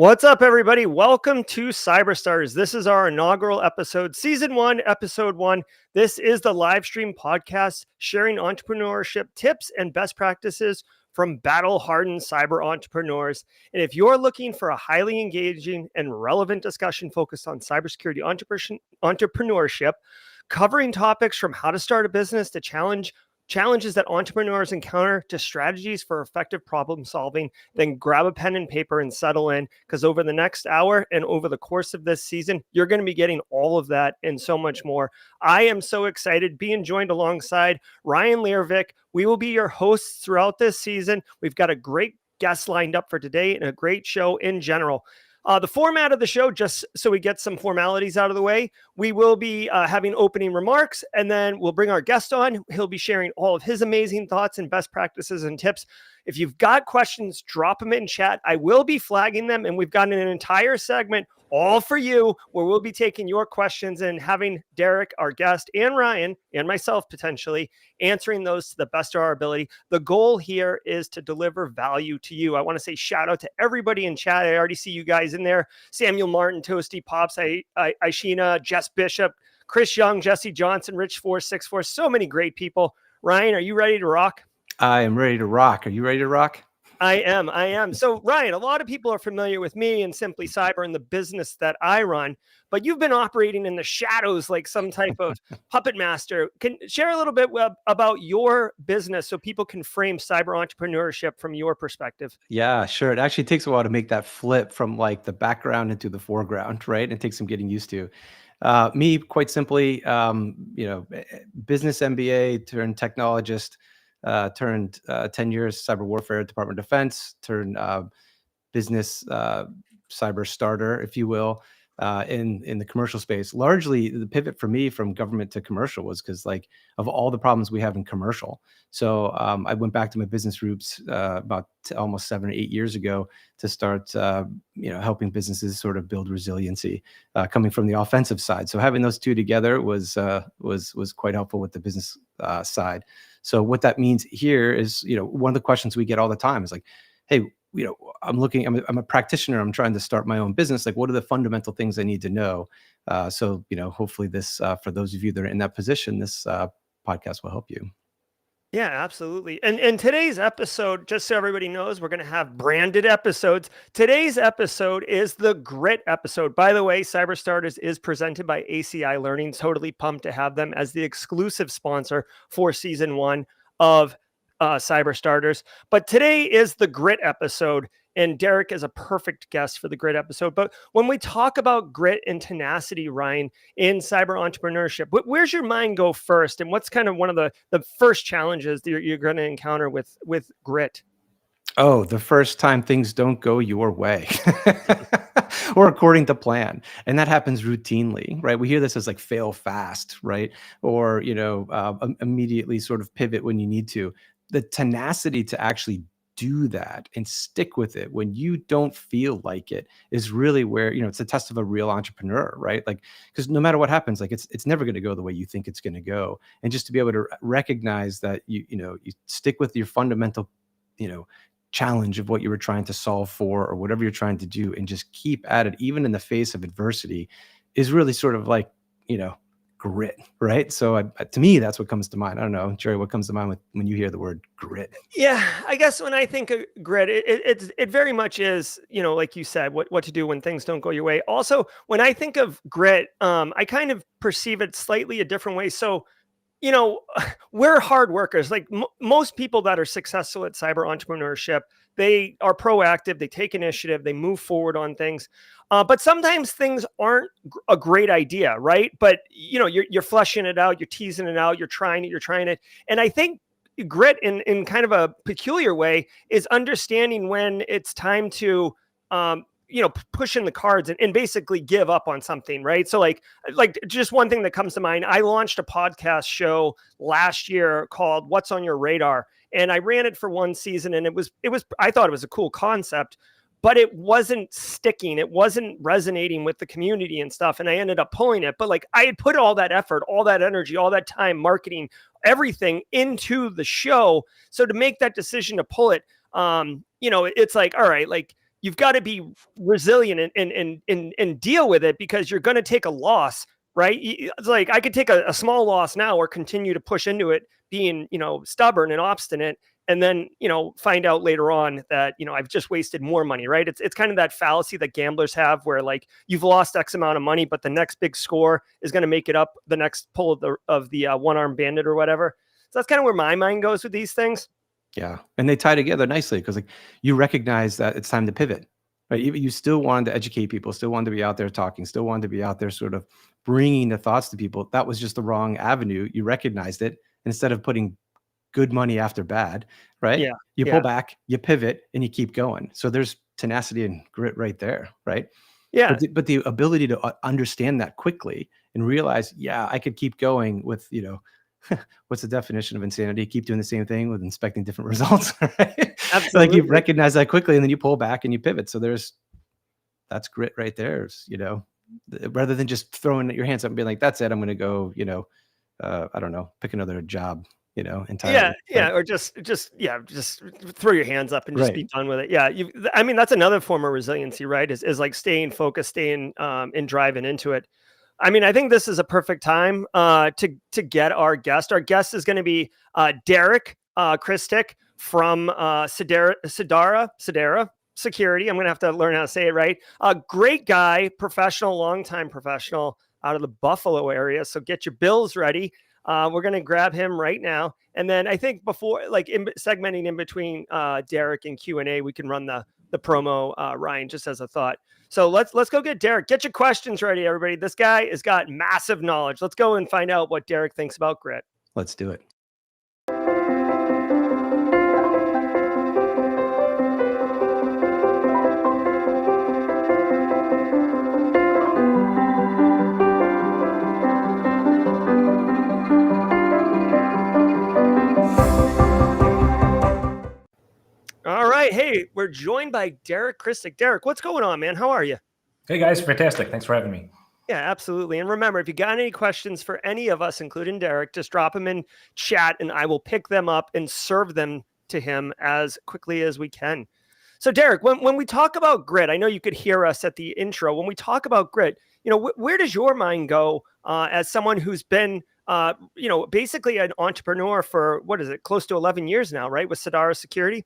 What's up, everybody? Welcome to Cyberstars. This is our inaugural episode, Season 1, Episode 1. This is the live stream podcast sharing entrepreneurship tips and best practices from battle-hardened cyber entrepreneurs. And if you're looking for a highly engaging and relevant discussion focused on cybersecurity entrepreneurship, covering topics from how to start a business to challenges that entrepreneurs encounter to strategies for effective problem solving, then grab a pen and paper and settle in, because over the next hour and over the course of this season, you're going to be getting all of that and so much more. I am so excited being joined alongside Ryan Leirvik. We will be your hosts throughout this season. We've got a great guest lined up for today and a great show in general. The format of the show, just so we get some formalities out of the way, we will be having opening remarks, and then we'll bring our guest on. He'll be sharing all of his amazing thoughts and best practices and tips. If you've got questions, drop them in chat. I will be flagging them, and we've got an entire segment all for you where we'll be taking your questions and having Darrick, our guest, and Ryan, and myself potentially, answering those to the best of our ability. The goal here is to deliver value to you. I want to say shout out to everybody in chat. I already see you guys in there. Samuel Martin, Toasty Pops, Aishina, Jess Bishop, Chris Young, Jesse Johnson, Rich 464. So many great people. Ryan, are you ready to rock? I am ready to rock. Are you ready to rock? I am. So, Ryan, a lot of people are familiar with me and Simply Cyber and the business that I run, but you've been operating in the shadows like some type of puppet master. Can share a little bit about your business so people can frame cyber entrepreneurship from your perspective? Yeah, sure. It actually takes a while to make that flip from like the background into the foreground, right? It takes some getting used to. Me, quite simply, business MBA turned technologist. Turned 10 years cyber warfare, Department of Defense, turned business cyber starter, if you will, in the commercial space. Largely, the pivot for me from government to commercial was because, like, of all the problems we have in commercial. So I went back to my business roots about almost 7 or 8 years ago to start, helping businesses sort of build resiliency, coming from the offensive side. So having those two together was quite helpful with the business side. So what that means here is, one of the questions we get all the time is like, hey, I'm a practitioner. I'm trying to start my own business. Like, what are the fundamental things I need to know? So hopefully this, for those of you that are in that position, this podcast will help you. Yeah, absolutely. And today's episode, just so everybody knows, we're going to have branded episodes. Today's episode is the Grit episode. By the way, Cyberstarters is presented by ACI Learning. Totally pumped to have them as the exclusive sponsor for Season 1 of Cyberstarters. But today is the Grit episode, and Darrick is a perfect guest for the Grit episode. But when we talk about grit and tenacity, Ryan, in cyber entrepreneurship, where's your mind go first? And what's kind of one of the first challenges that you're going to encounter with grit? Oh, the first time things don't go your way or according to plan. And that happens routinely, right? We hear this as like fail fast, right? Or, immediately sort of pivot when you need to. The tenacity to actually do that and stick with it when you don't feel like it is really where, it's a test of a real entrepreneur, right? Like, because no matter what happens, like it's never going to go the way you think it's going to go. And just to be able to recognize that you stick with your fundamental, challenge of what you were trying to solve for or whatever you're trying to do and just keep at it, even in the face of adversity, is really sort of like, grit, right? So to me, that's what comes to mind. I don't know, Jerry, what comes to mind when you hear the word grit? Yeah, I guess when I think of grit, it very much is, like you said, what to do when things don't go your way. Also, when I think of grit, I kind of perceive it slightly a different way. So, we're hard workers. Like most people that are successful at cyber entrepreneurship, they are proactive, they take initiative, they move forward on things. But sometimes things aren't a great idea, right? But you're fleshing it out, you're teasing it out, you're trying it. And I think grit in kind of a peculiar way is understanding when it's time to push in the cards and basically give up on something, right? So like just one thing that comes to mind, I launched a podcast show last year called What's on Your Radar. And I ran it for one season, and I thought it was a cool concept, but it wasn't sticking. It wasn't resonating with the community and stuff. And I ended up pulling it. But like I had put all that effort, all that energy, all that time, marketing, everything into the show. So to make that decision to pull it, it's like, all right, like you've got to be resilient and deal with it, because you're going to take a loss, right? It's like I could take a small loss now or continue to push into it, being, stubborn and obstinate, and then, find out later on that, I've just wasted more money, right? It's kind of that fallacy that gamblers have, where like you've lost X amount of money, but the next big score is going to make it up the next pull of the one-armed bandit or whatever. So that's kind of where my mind goes with these things. Yeah, and they tie together nicely, because like you recognize that it's time to pivot, right? You still wanted to educate people, still wanted to be out there talking, still wanted to be out there sort of bringing the thoughts to people. That was just the wrong avenue. You recognized it. Instead of putting good money after bad, right? Yeah, You pull back, you pivot, and you keep going. So there's tenacity and grit right there, right? Yeah. But the ability to understand that quickly and realize, yeah, I could keep going with, what's the definition of insanity? Keep doing the same thing with inspecting different results, right? Absolutely. Like you recognize that quickly, and then you pull back and you pivot. So that's grit right there, rather than just throwing your hands up and being like, that's it, I'm going to go, I don't know, pick another job, entirely. Yeah. Right? Or just throw your hands up and just be done with it. Yeah. I mean, that's another form of resiliency, right? Is like staying focused, staying and driving into it. I mean, I think this is a perfect time to get our guest. Our guest is going to be Darrick Kristich from Sidara Security. I'm going to have to learn how to say it right. Great guy, professional, longtime professional out of the Buffalo area. So get your bills ready. We're going to grab him right now. And then I think before, like segmenting in between Darrick and Q&A, we can run the promo, Ryan, just as a thought. So let's go get Darrick. Get your questions ready, everybody. This guy has got massive knowledge. Let's go and find out what Darrick thinks about grit. Let's do it. All right. Hey, we're joined by Darrick Kristich. Darrick, what's going on, man? How are you? Hey, guys. Fantastic. Thanks for having me. Yeah, absolutely. And remember, if you got any questions for any of us, including Darrick, just drop them in chat and I will pick them up and serve them to him as quickly as we can. So Darrick, when we talk about grit, I know you could hear us at the intro. When we talk about grit, where does your mind go as someone who's been, basically an entrepreneur for, close to 11 years now, right? With Sidara Security?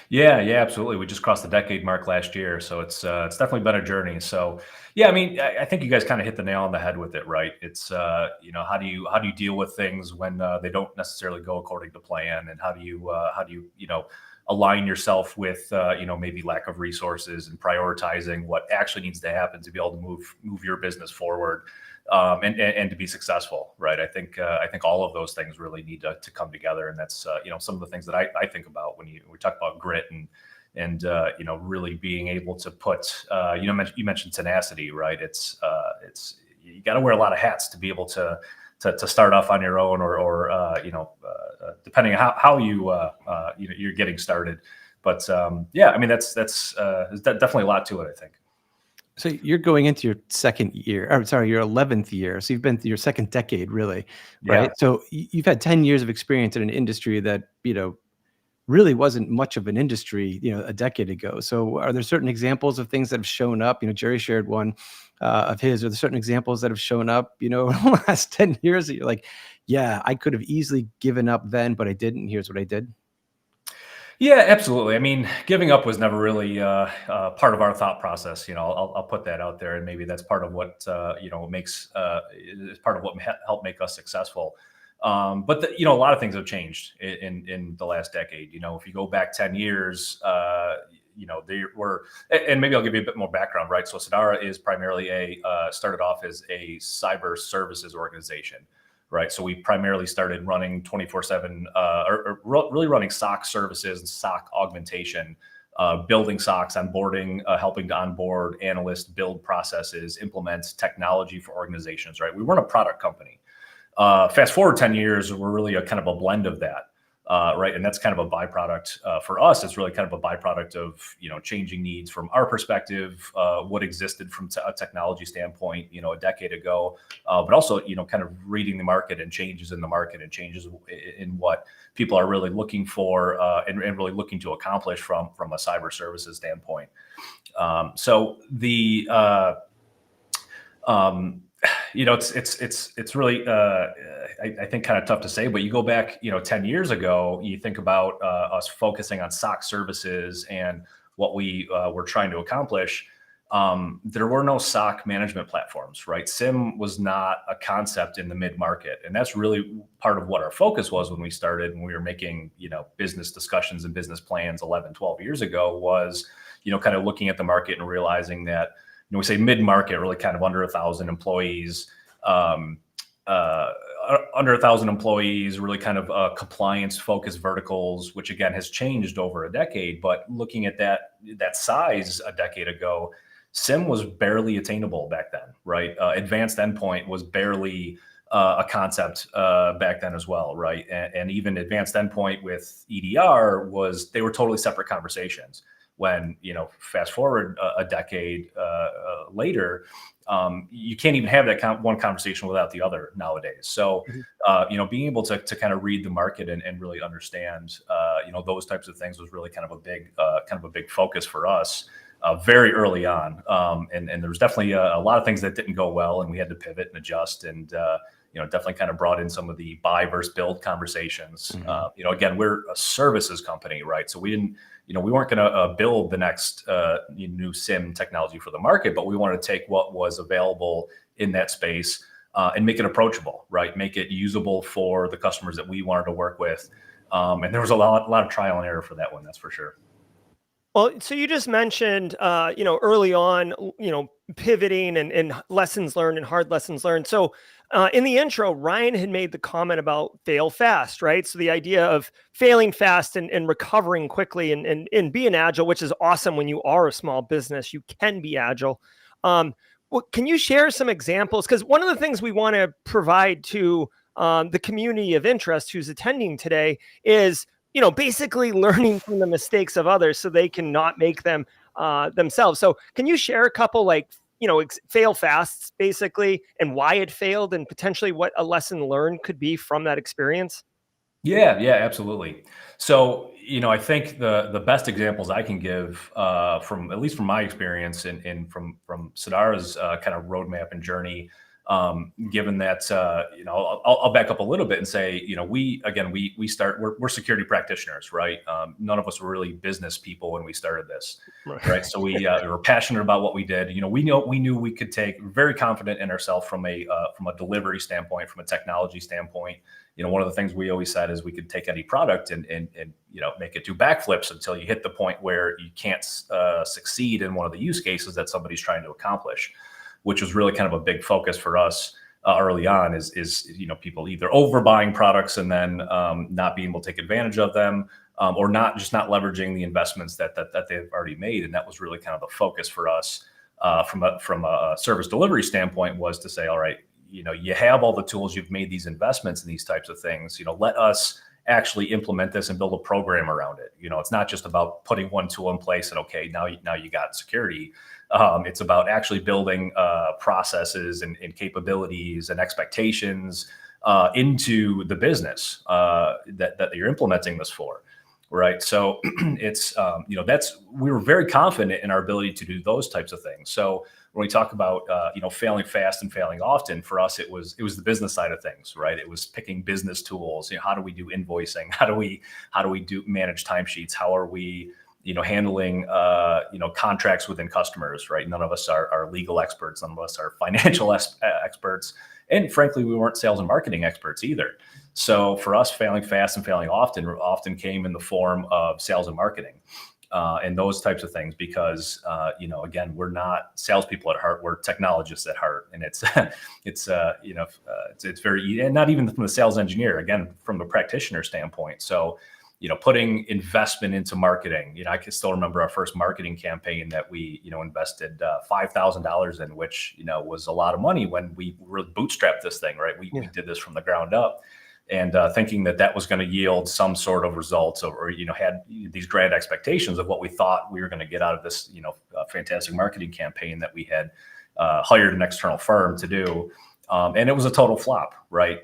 Yeah, absolutely. We just crossed the decade mark last year, so it's definitely been a journey. So, yeah, I mean, I think you guys kind of hit the nail on the head with it, right? It's how do you deal with things when they don't necessarily go according to plan, and how do you align yourself with maybe lack of resources and prioritizing what actually needs to happen to be able to move your business forward. And to be successful, right? I think all of those things really need to come together, and that's some of the things that I think about when we talk about grit and really being able to put you mentioned tenacity, right? It's you got to wear a lot of hats to be able to start off on your own, or depending on how you're getting started. But I mean that's there's definitely a lot to it, I think. So you're going into your your 11th year. So you've been through your second decade, really, right? Yeah. So you've had 10 years of experience in an industry that, really wasn't much of an industry, a decade ago. So are there certain examples of things that have shown up? Jerry shared one of his. Are there certain examples that have shown up, in the last 10 years that you're like, yeah, I could have easily given up then, but I didn't. Here's what I did. Yeah, absolutely. I mean, giving up was never really part of our thought process. I'll put that out there, and maybe that's part of what makes is part of what helped make us successful. But a lot of things have changed in the last decade. If you go back 10 years, they were, and maybe I'll give you a bit more background, right? So Sidara is primarily started off as a cyber services organization. Right. So we primarily started running 24/7 or really running SOC services and SOC augmentation, building SOCs, onboarding, helping to onboard analysts, build processes, implement technology for organizations. Right. We weren't a product company. Fast forward 10 years, we're really a kind of a blend of that. right? And that's kind of a byproduct for us. It's really kind of a byproduct of, changing needs from our perspective, what existed from a technology standpoint, a decade ago, but also, kind of reading the market and changes in the market and changes in what people are really looking for and really looking to accomplish from a cyber services standpoint. So the it's really I think kind of tough to say, but you go back 10 years ago, you think about us focusing on SOC services and what we were trying to accomplish. There were no SOC management platforms, right? SIM was not a concept in the mid-market, and that's really part of what our focus was when we started, when we were making business discussions and business plans 11, 12 years ago, was kind of looking at the market and realizing that we say mid-market, really kind of under 1,000 employees, really kind of compliance-focused verticals, which again has changed over a decade. But looking at that size a decade ago, SIM was barely attainable back then, right? Advanced endpoint was barely a concept back then as well, right? And even advanced endpoint with EDR they were totally separate conversations. When fast forward a decade later, you can't even have that one conversation without the other nowadays. So being able to kind of read the market and really understand those types of things was really kind of a big focus for us very early on. And there was definitely a lot of things that didn't go well, and we had to pivot and adjust, and definitely kind of brought in some of the buy versus build conversations. Again, we're a services company, right? So we didn't, we weren't going to build the next new SIM technology for the market, but we wanted to take what was available in that space and make it approachable, right? Make it usable for the customers that we wanted to work with. And there was a lot of trial and error for that one, that's for sure. Well, so you just mentioned, early on, pivoting and lessons learned and hard lessons learned. So in the intro, Ryan had made the comment about fail fast, right? So the idea of failing fast and recovering quickly and being agile, which is awesome when you are a small business, you can be agile. Can you share some examples? Because one of the things we want to provide to the community of interest who's attending today is basically learning from the mistakes of others so they can not make them themselves. So can you share a couple fail fasts basically, and why it failed, and potentially what a lesson learned could be from that experience? Yeah, absolutely. So, I think the best examples I can give from, at least from my experience and from Sidara's kind of roadmap and journey, given that, I'll back up a little bit and say, we're security practitioners, right? None of us were really business people when we started this, right? So we were passionate about what we did. We knew we could very confident in ourselves from a delivery standpoint, from a technology standpoint. One of the things we always said is we could take any product and make it do backflips until you hit the point where you can't succeed in one of the use cases that somebody's trying to accomplish, which was really kind of a big focus for us early on. Is people either overbuying products and then not being able to take advantage of them, or not leveraging the investments that they've already made. And that was really kind of the focus for us from a service delivery standpoint, was to say, all right, you have all the tools, you've made these investments in these types of things, let us actually implement this and build a program around it. It's not just about putting one tool in place and okay, now you got security. It's about actually building processes and capabilities and expectations into the business that you're implementing this for, right? So it's we were very confident in our ability to do those types of things. So when we talk about failing fast and failing often, for us it was the business side of things, right? It was picking business tools. How do we do invoicing? How do we manage timesheets? How are we handling contracts within customers, right? None of us are legal experts. None of us are financial experts. And frankly, we weren't sales and marketing experts either. So for us, failing fast and failing often came in the form of sales and marketing and those types of things, because again, we're not salespeople at heart. We're technologists at heart, and it's very, and not even from the sales engineer, again, from the practitioner standpoint. So putting investment into marketing. I can still remember our first marketing campaign that we, invested $5,000 in, which, was a lot of money when we really bootstrapped this thing, right? We did this from the ground up. and thinking that was going to yield some sort of results, or had these grand expectations of what we thought we were going to get out of this fantastic marketing campaign that we had hired an external firm to do, and it was a total flop, right?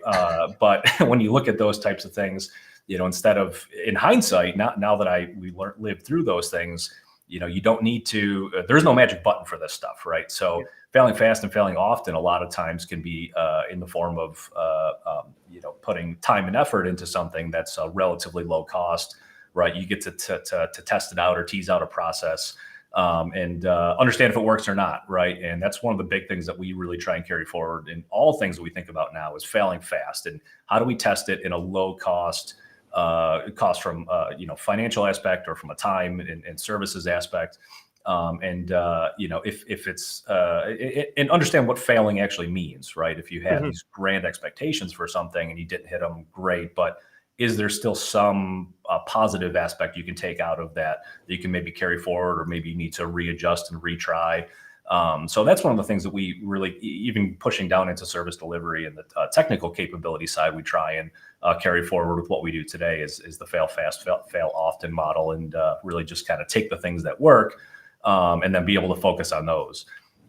But when you look at those types of things, instead of, in hindsight, now that we lived through those things, you don't need to, there's no magic button for this stuff, right? So failing fast and failing often a lot of times can be in the form of, putting time and effort into something that's relatively low cost, right? You get to test it out or tease out a process and understand if it works or not, right? And that's one of the big things that we really try and carry forward in all things that we think about now is failing fast. And how do we test it in a low cost from financial aspect or from a time and services aspect, if it's and understand what failing actually means, right? If you had these grand expectations for something and you didn't hit them, great, but is there still some positive aspect you can take out of that you can maybe carry forward, or maybe you need to readjust and retry? So that's one of the things that we really, even pushing down into service delivery and the technical capability side, we try and carry forward with what we do today is the fail fast, fail often model, and really just kind of take the things that work and then be able to focus on those.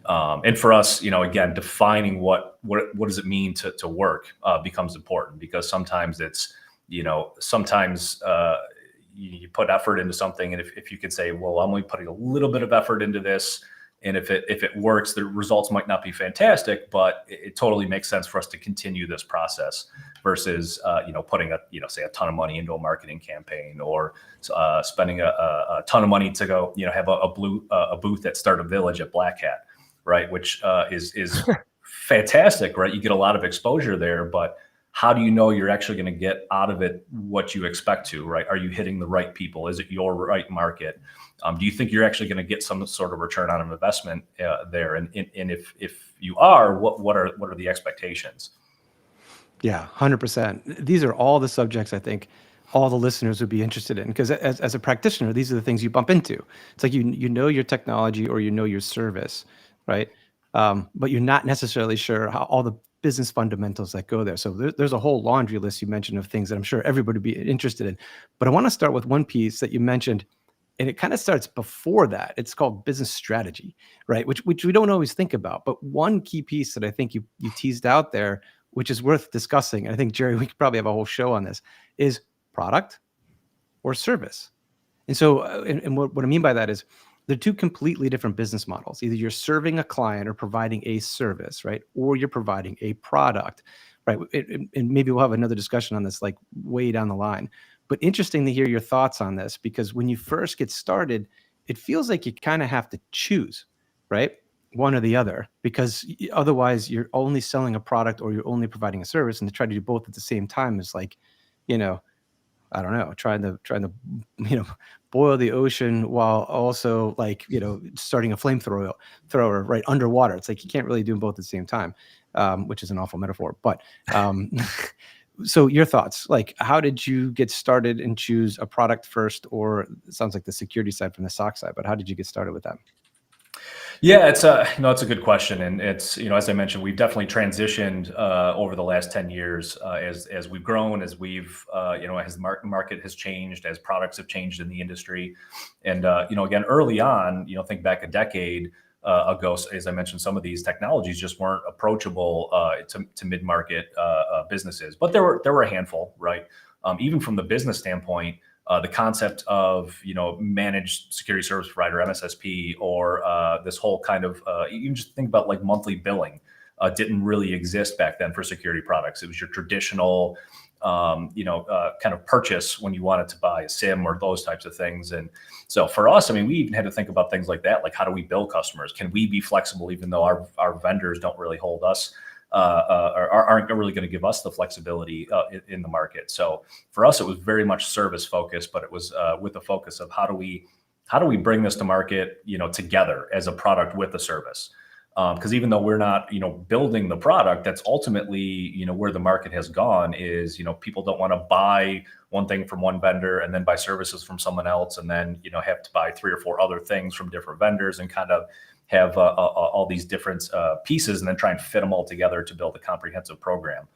And for us, again, defining what does it mean to work becomes important, because sometimes it's, sometimes you put effort into something, and if you could say, well, I'm only putting a little bit of effort into this, and if it works, the results might not be fantastic, but it totally makes sense for us to continue this process versus, putting say a ton of money into a marketing campaign, or spending a ton of money to go, have a booth at Startup Village at Black Hat, right? Which is fantastic, right? You get a lot of exposure there, but how do you know you're actually going to get out of it what you expect to, right? Are you hitting the right people? Is it your right market? Do you think you're actually going to get some sort of return on an investment there? And if you are, what are the expectations? Yeah, 100%. These are all the subjects I think all the listeners would be interested in, because as a practitioner, these are the things you bump into. It's like you know your technology or your service, right? But you're not necessarily sure how all the business fundamentals that go there. So there's a whole laundry list you mentioned of things that I'm sure everybody would be interested in. But I want to start with one piece that you mentioned, and it kind of starts before that. It's called business strategy, right? Which we don't always think about. But one key piece that I think you teased out there, which is worth discussing, and I think, Jerry, we could probably have a whole show on this, is product or service. And so, and what I mean by that is they're two completely different business models. Either you're serving a client or providing a service, right? Or you're providing a product, right? And maybe we'll have another discussion on this like way down the line. But interesting to hear your thoughts on this, because when you first get started, it feels like you kind of have to choose, right? One or the other, because otherwise you're only selling a product or you're only providing a service, and to try to do both at the same time is like, I don't know, trying to boil the ocean while also like, starting a flamethrower right underwater. It's like you can't really do them both at the same time, which is an awful metaphor. But so your thoughts, like how did you get started and choose a product first, or it sounds like the security side from the SOC side, but how did you get started with that? Yeah, it's a good question, and it's as I mentioned, we've definitely transitioned over the last 10 years as we've grown, as we've as the market has changed, as products have changed in the industry, and again early on, think back a decade ago, as I mentioned, some of these technologies just weren't approachable to mid-market businesses, but there were a handful, right? Even from the business standpoint. The concept of managed security service provider, MSSP, or this whole kind of you can just think about like monthly billing didn't really exist back then for security products. It was your traditional kind of purchase when you wanted to buy a SIM or those types of things. And so for us, I mean, we even had to think about things like that, like how do we bill customers? Can we be flexible even though our vendors don't really hold us? Or aren't really going to give us the flexibility in the market. So for us, it was very much service focused, but it was with the focus of how do we bring this to market, together as a product with a service. Because even though we're not, building the product, that's ultimately, where the market has gone is, people don't want to buy one thing from one vendor and then buy services from someone else, and then, have to buy 3 or 4 other things from different vendors and kind of have all these different pieces and then try and fit them all together to build a comprehensive program.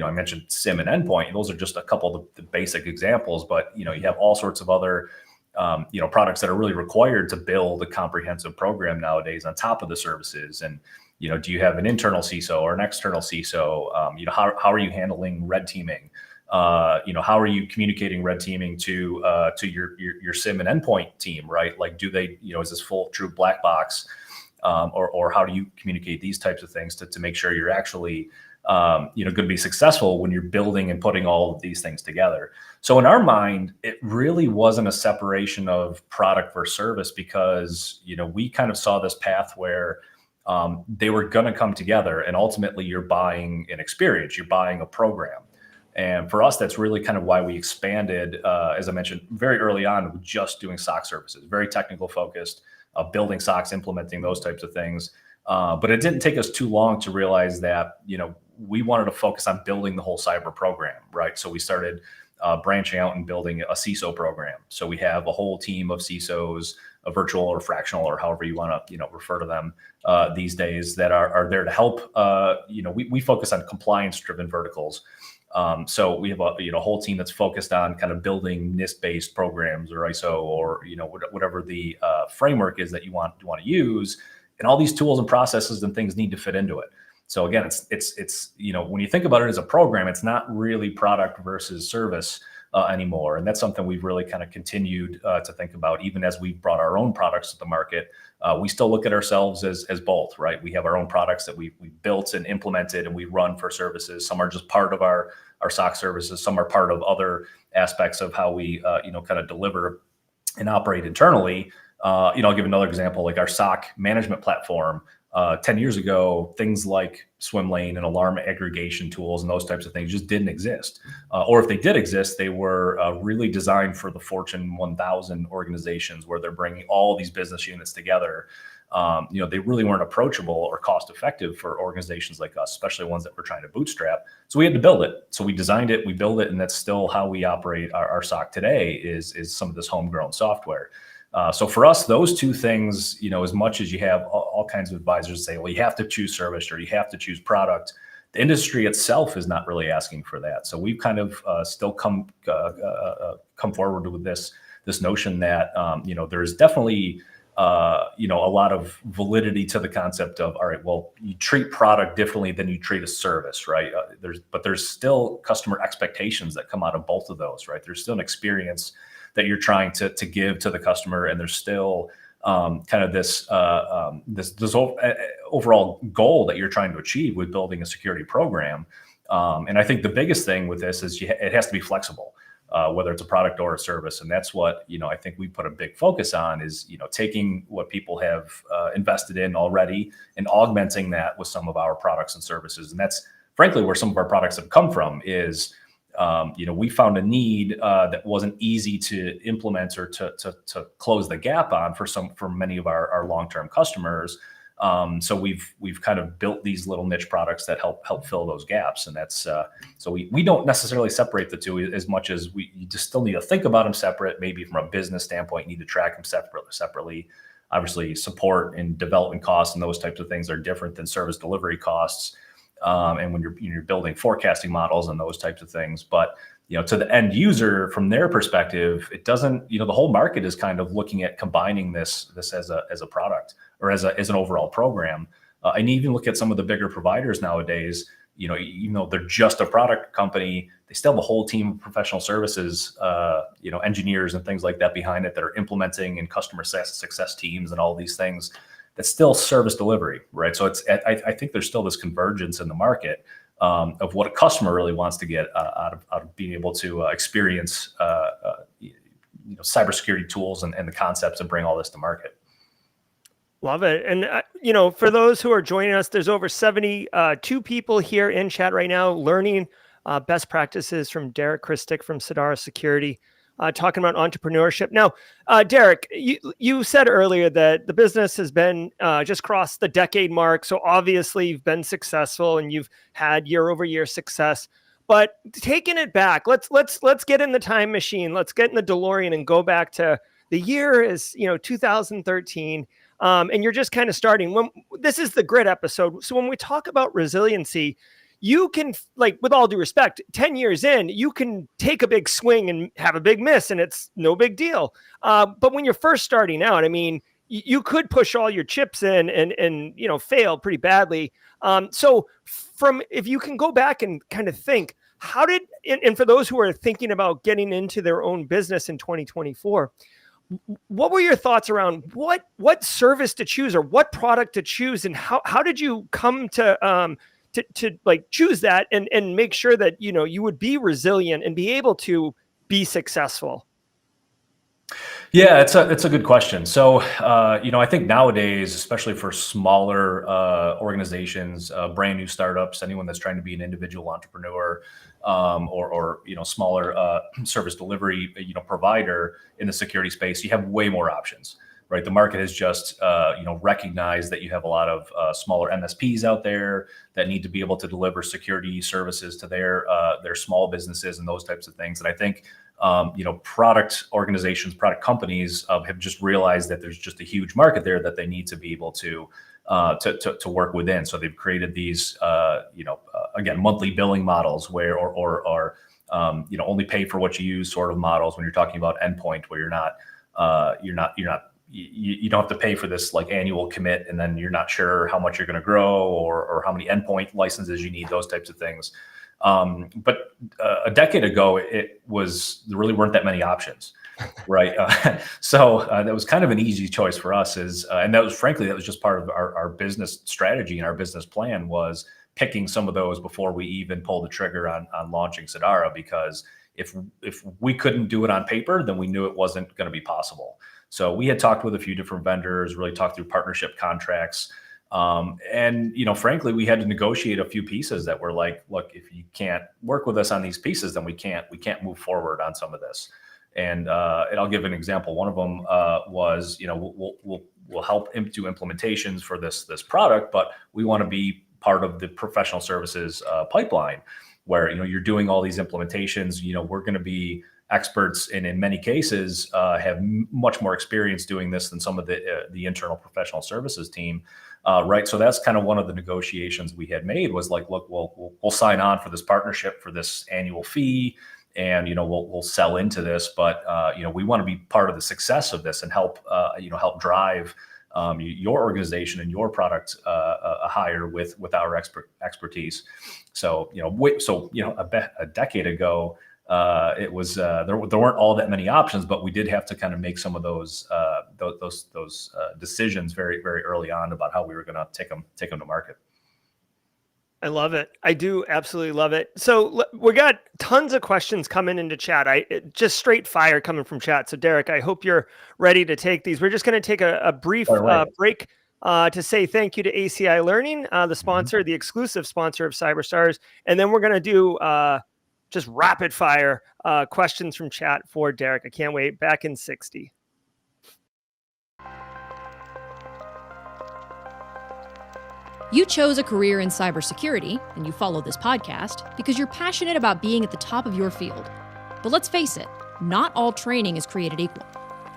I mentioned SIM and endpoint. Those are just a couple of the basic examples, but you have all sorts of other products that are really required to build a comprehensive program nowadays on top of the services. And do you have an internal CISO or an external CISO? How are you handling red teaming? How are you communicating red teaming to your SIM and endpoint team, right? Like, do they, is this full true black box, or how do you communicate these types of things to make sure you're actually going to be successful when you're building and putting all of these things together? So in our mind, it really wasn't a separation of product versus service, because we kind of saw this path where they were going to come together, and ultimately you're buying an experience, you're buying a program. And for us, that's really kind of why we expanded, as I mentioned, very early on, with just doing SOC services, very technical focused, building SOCs, implementing those types of things. But it didn't take us too long to realize that, we wanted to focus on building the whole cyber program, right? So we started branching out and building a CISO program. So we have a whole team of CISOs, a virtual or fractional, or however you want to, refer to them these days, that are there to help. We focus on compliance-driven verticals. So we have a whole team that's focused on kind of building NIST-based programs or ISO, or whatever the framework is that you want to use, and all these tools and processes and things need to fit into it. So again, it's when you think about it as a program, it's not really product versus service anymore, and that's something we've really kind of continued to think about, even as we've brought our own products to the market. We still look at ourselves as both, right? We have our own products that we built and implemented and we run for services. Some are just part of our SOC services. Some are part of other aspects of how we, kind of deliver and operate internally. I'll give another example, like our SOC management platform. 10 years ago, things like swim lane and alarm aggregation tools and those types of things just didn't exist. Or if they did exist, they were really designed for the Fortune 1000 organizations, where they're bringing all these business units together. They really weren't approachable or cost effective for organizations like us, especially ones that were trying to bootstrap. So we had to build it. So we designed it, we build it, and that's still how we operate our SOC today, is some of this homegrown software. So for us, those two things, as much as you have all kinds of advisors say, well, you have to choose service or you have to choose product, the industry itself is not really asking for that. So we've kind of still come forward with this notion that, there is definitely, a lot of validity to the concept of, all right, well, you treat product differently than you treat a service, right? There's still customer expectations that come out of both of those, right? There's still an experience that you're trying to give to the customer, and there's still kind of this overall goal that you're trying to achieve with building a security program. And I think the biggest thing with this is it has to be flexible, whether it's a product or a service. And that's what, I think we put a big focus on, is, taking what people have invested in already and augmenting that with some of our products and services. And that's frankly where some of our products have come from, is we found a need that wasn't easy to implement or to close the gap on for many of our long-term customers. So we've kind of built these little niche products that help fill those gaps, and that's so we don't necessarily separate the two as much as you just still need to think about them separate. Maybe from a business standpoint, you need to track them separately. Obviously, support and development costs and those types of things are different than service delivery costs. And when you're building forecasting models and those types of things, but to the end user, from their perspective, it doesn't. The whole market is kind of looking at combining this as a product or as an overall program. And even look at some of the bigger providers nowadays. Even though they're just a product company, they still have a whole team of professional services, engineers and things like that behind it that are implementing, and customer success teams and all these things. That's still service delivery, right? So I think there's still this convergence in the market of what a customer really wants to get out of being able to experience cybersecurity tools and the concepts and bring all this to market. Love it. And, for those who are joining us, there's over 72 people here in chat right now learning best practices from Darrick Kristich from Sidara Security. Talking about entrepreneurship. Now, Darrick, you said earlier that the business has been just crossed the decade mark. So obviously you've been successful and you've had year-over-year success. But taking it back, let's get in the time machine. Let's get in the DeLorean and go back to the year is 2013, and you're just kind of starting. This is the grit episode. So when we talk about resiliency, you can, like, with all due respect, 10 years in, you can take a big swing and have a big miss, and it's no big deal. But when you're first starting out, I mean, you could push all your chips in and fail pretty badly. So if you can go back and kind of think, how did, and for those who are thinking about getting into their own business in 2024, what were your thoughts around what service to choose or what product to choose, and how did you come to like choose that and make sure that you would be resilient and be able to be successful? Yeah, it's a good question. So, I think nowadays, especially for smaller organizations, brand new startups, anyone that's trying to be an individual entrepreneur, or smaller service delivery provider in the security space, you have way more options, right? The market has just recognized that you have a lot of smaller MSPs out there that need to be able to deliver security services to their small businesses and those types of things. And I think product organizations, product companies have just realized that there's just a huge market there that they need to be able to work within. So they've created these, again, monthly billing models where, or only pay for what you use sort of models when you're talking about endpoint, where you don't have to pay for this like annual commit, and then you're not sure how much you're going to grow or how many endpoint licenses you need, those types of things. But a decade ago, there really weren't that many options, right? So that was kind of an easy choice for us, and that was just part of our business strategy, and our business plan was picking some of those before we even pulled the trigger on launching Sidara, because if we couldn't do it on paper, then we knew it wasn't going to be possible. So we had talked with a few different vendors, really talked through partnership contracts. And frankly, we had to negotiate a few pieces that were like, look, if you can't work with us on these pieces, then we can't move forward on some of this. And I'll give an example. One of them was, we'll help do implementations for this product, but we want to be part of the professional services pipeline, where you're doing all these implementations. We're going to be experts, and in many cases have much more experience doing this than some of the internal professional services team. Right. So that's kind of one of the negotiations we had made, was like, look, we'll sign on for this partnership for this annual fee, and, we'll sell into this, but, we want to be part of the success of this and help drive your organization and your product higher with our expertise. So, a decade ago, it was there weren't all that many options, but we did have to kind of make some of those decisions very, very early on about how we were going to take them to market. I love it. I do absolutely love it. So we got tons of questions coming into chat. Just straight fire coming from chat. So Darrick, I hope you're ready to take these. We're just going to take a brief break to say thank you to ACI Learning, the sponsor, the exclusive sponsor of CyberStars, and then we're going to do just rapid fire questions from chat for Darrick. I can't wait. Back in 60. You chose a career in cybersecurity, and you follow this podcast because you're passionate about being at the top of your field. But let's face it, not all training is created equal.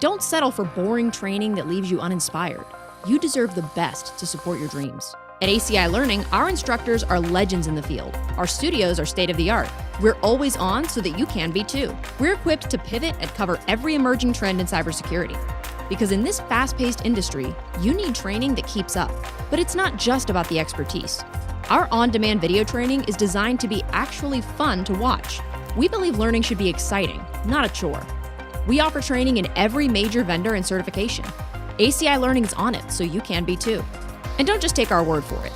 Don't settle for boring training that leaves you uninspired. You deserve the best to support your dreams. At ACI Learning, our instructors are legends in the field. Our studios are state-of-the-art. We're always on so that you can be too. We're equipped to pivot and cover every emerging trend in cybersecurity. Because in this fast-paced industry, you need training that keeps up. But it's not just about the expertise. Our on-demand video training is designed to be actually fun to watch. We believe learning should be exciting, not a chore. We offer training in every major vendor and certification. ACI Learning is on it, so you can be too. And don't just take our word for it.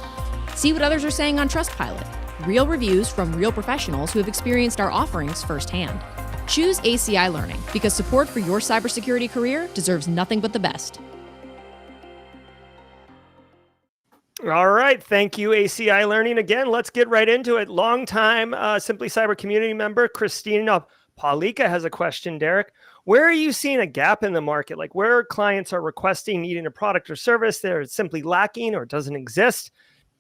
See what others are saying on Trustpilot. Real reviews from real professionals who have experienced our offerings firsthand. Choose ACI Learning, because support for your cybersecurity career deserves nothing but the best. All right. Thank you, ACI Learning. Again, let's get right into it. Longtime Simply Cyber community member Christina Paulika has a question, Darrick. Where are you seeing a gap in the market? Like, where clients are requesting needing a product or service that is simply lacking or doesn't exist?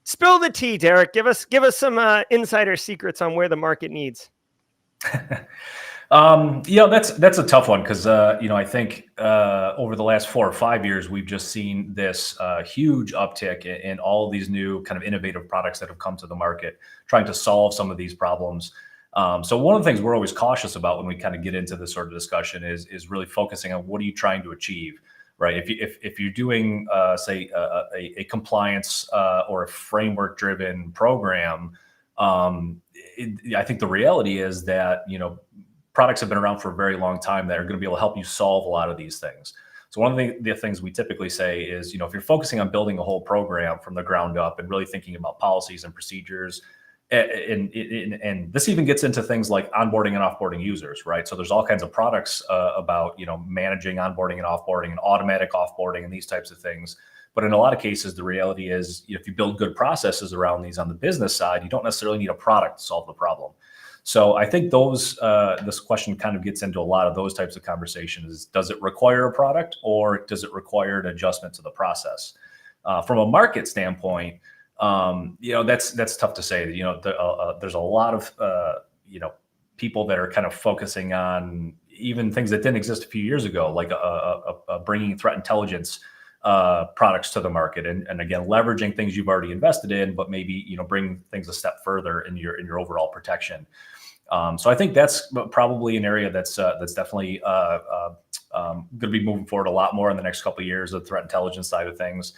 Spill the tea, Darrick. Give us some insider secrets on where the market needs. That's a tough one because I think over the last 4 or 5 years, we've just seen this huge uptick in all of these new kind of innovative products that have come to the market, trying to solve some of these problems. So one of the things we're always cautious about when we kind of get into this sort of discussion is really focusing on what are you trying to achieve, right? If you're doing say a compliance or a framework driven program, I think the reality is that products have been around for a very long time that are going to be able to help you solve a lot of these things. So one of the things we typically say is, if you're focusing on building a whole program from the ground up and really thinking about policies and procedures, and this even gets into things like onboarding and offboarding users, right? So there's all kinds of products about, managing onboarding and offboarding and automatic offboarding and these types of things. But in a lot of cases, the reality is, if you build good processes around these on the business side, you don't necessarily need a product to solve the problem. So I think this question kind of gets into a lot of those types of conversations. Does it require a product or does it require an adjustment to the process? From a market standpoint, that's tough to say. There's a lot of people that are kind of focusing on even things that didn't exist a few years ago, like bringing threat intelligence products to the market, and again leveraging things you've already invested in, but maybe bring things a step further in your overall protection. So I think that's probably an area that's definitely going to be moving forward a lot more in the next couple of years, the threat intelligence side of things.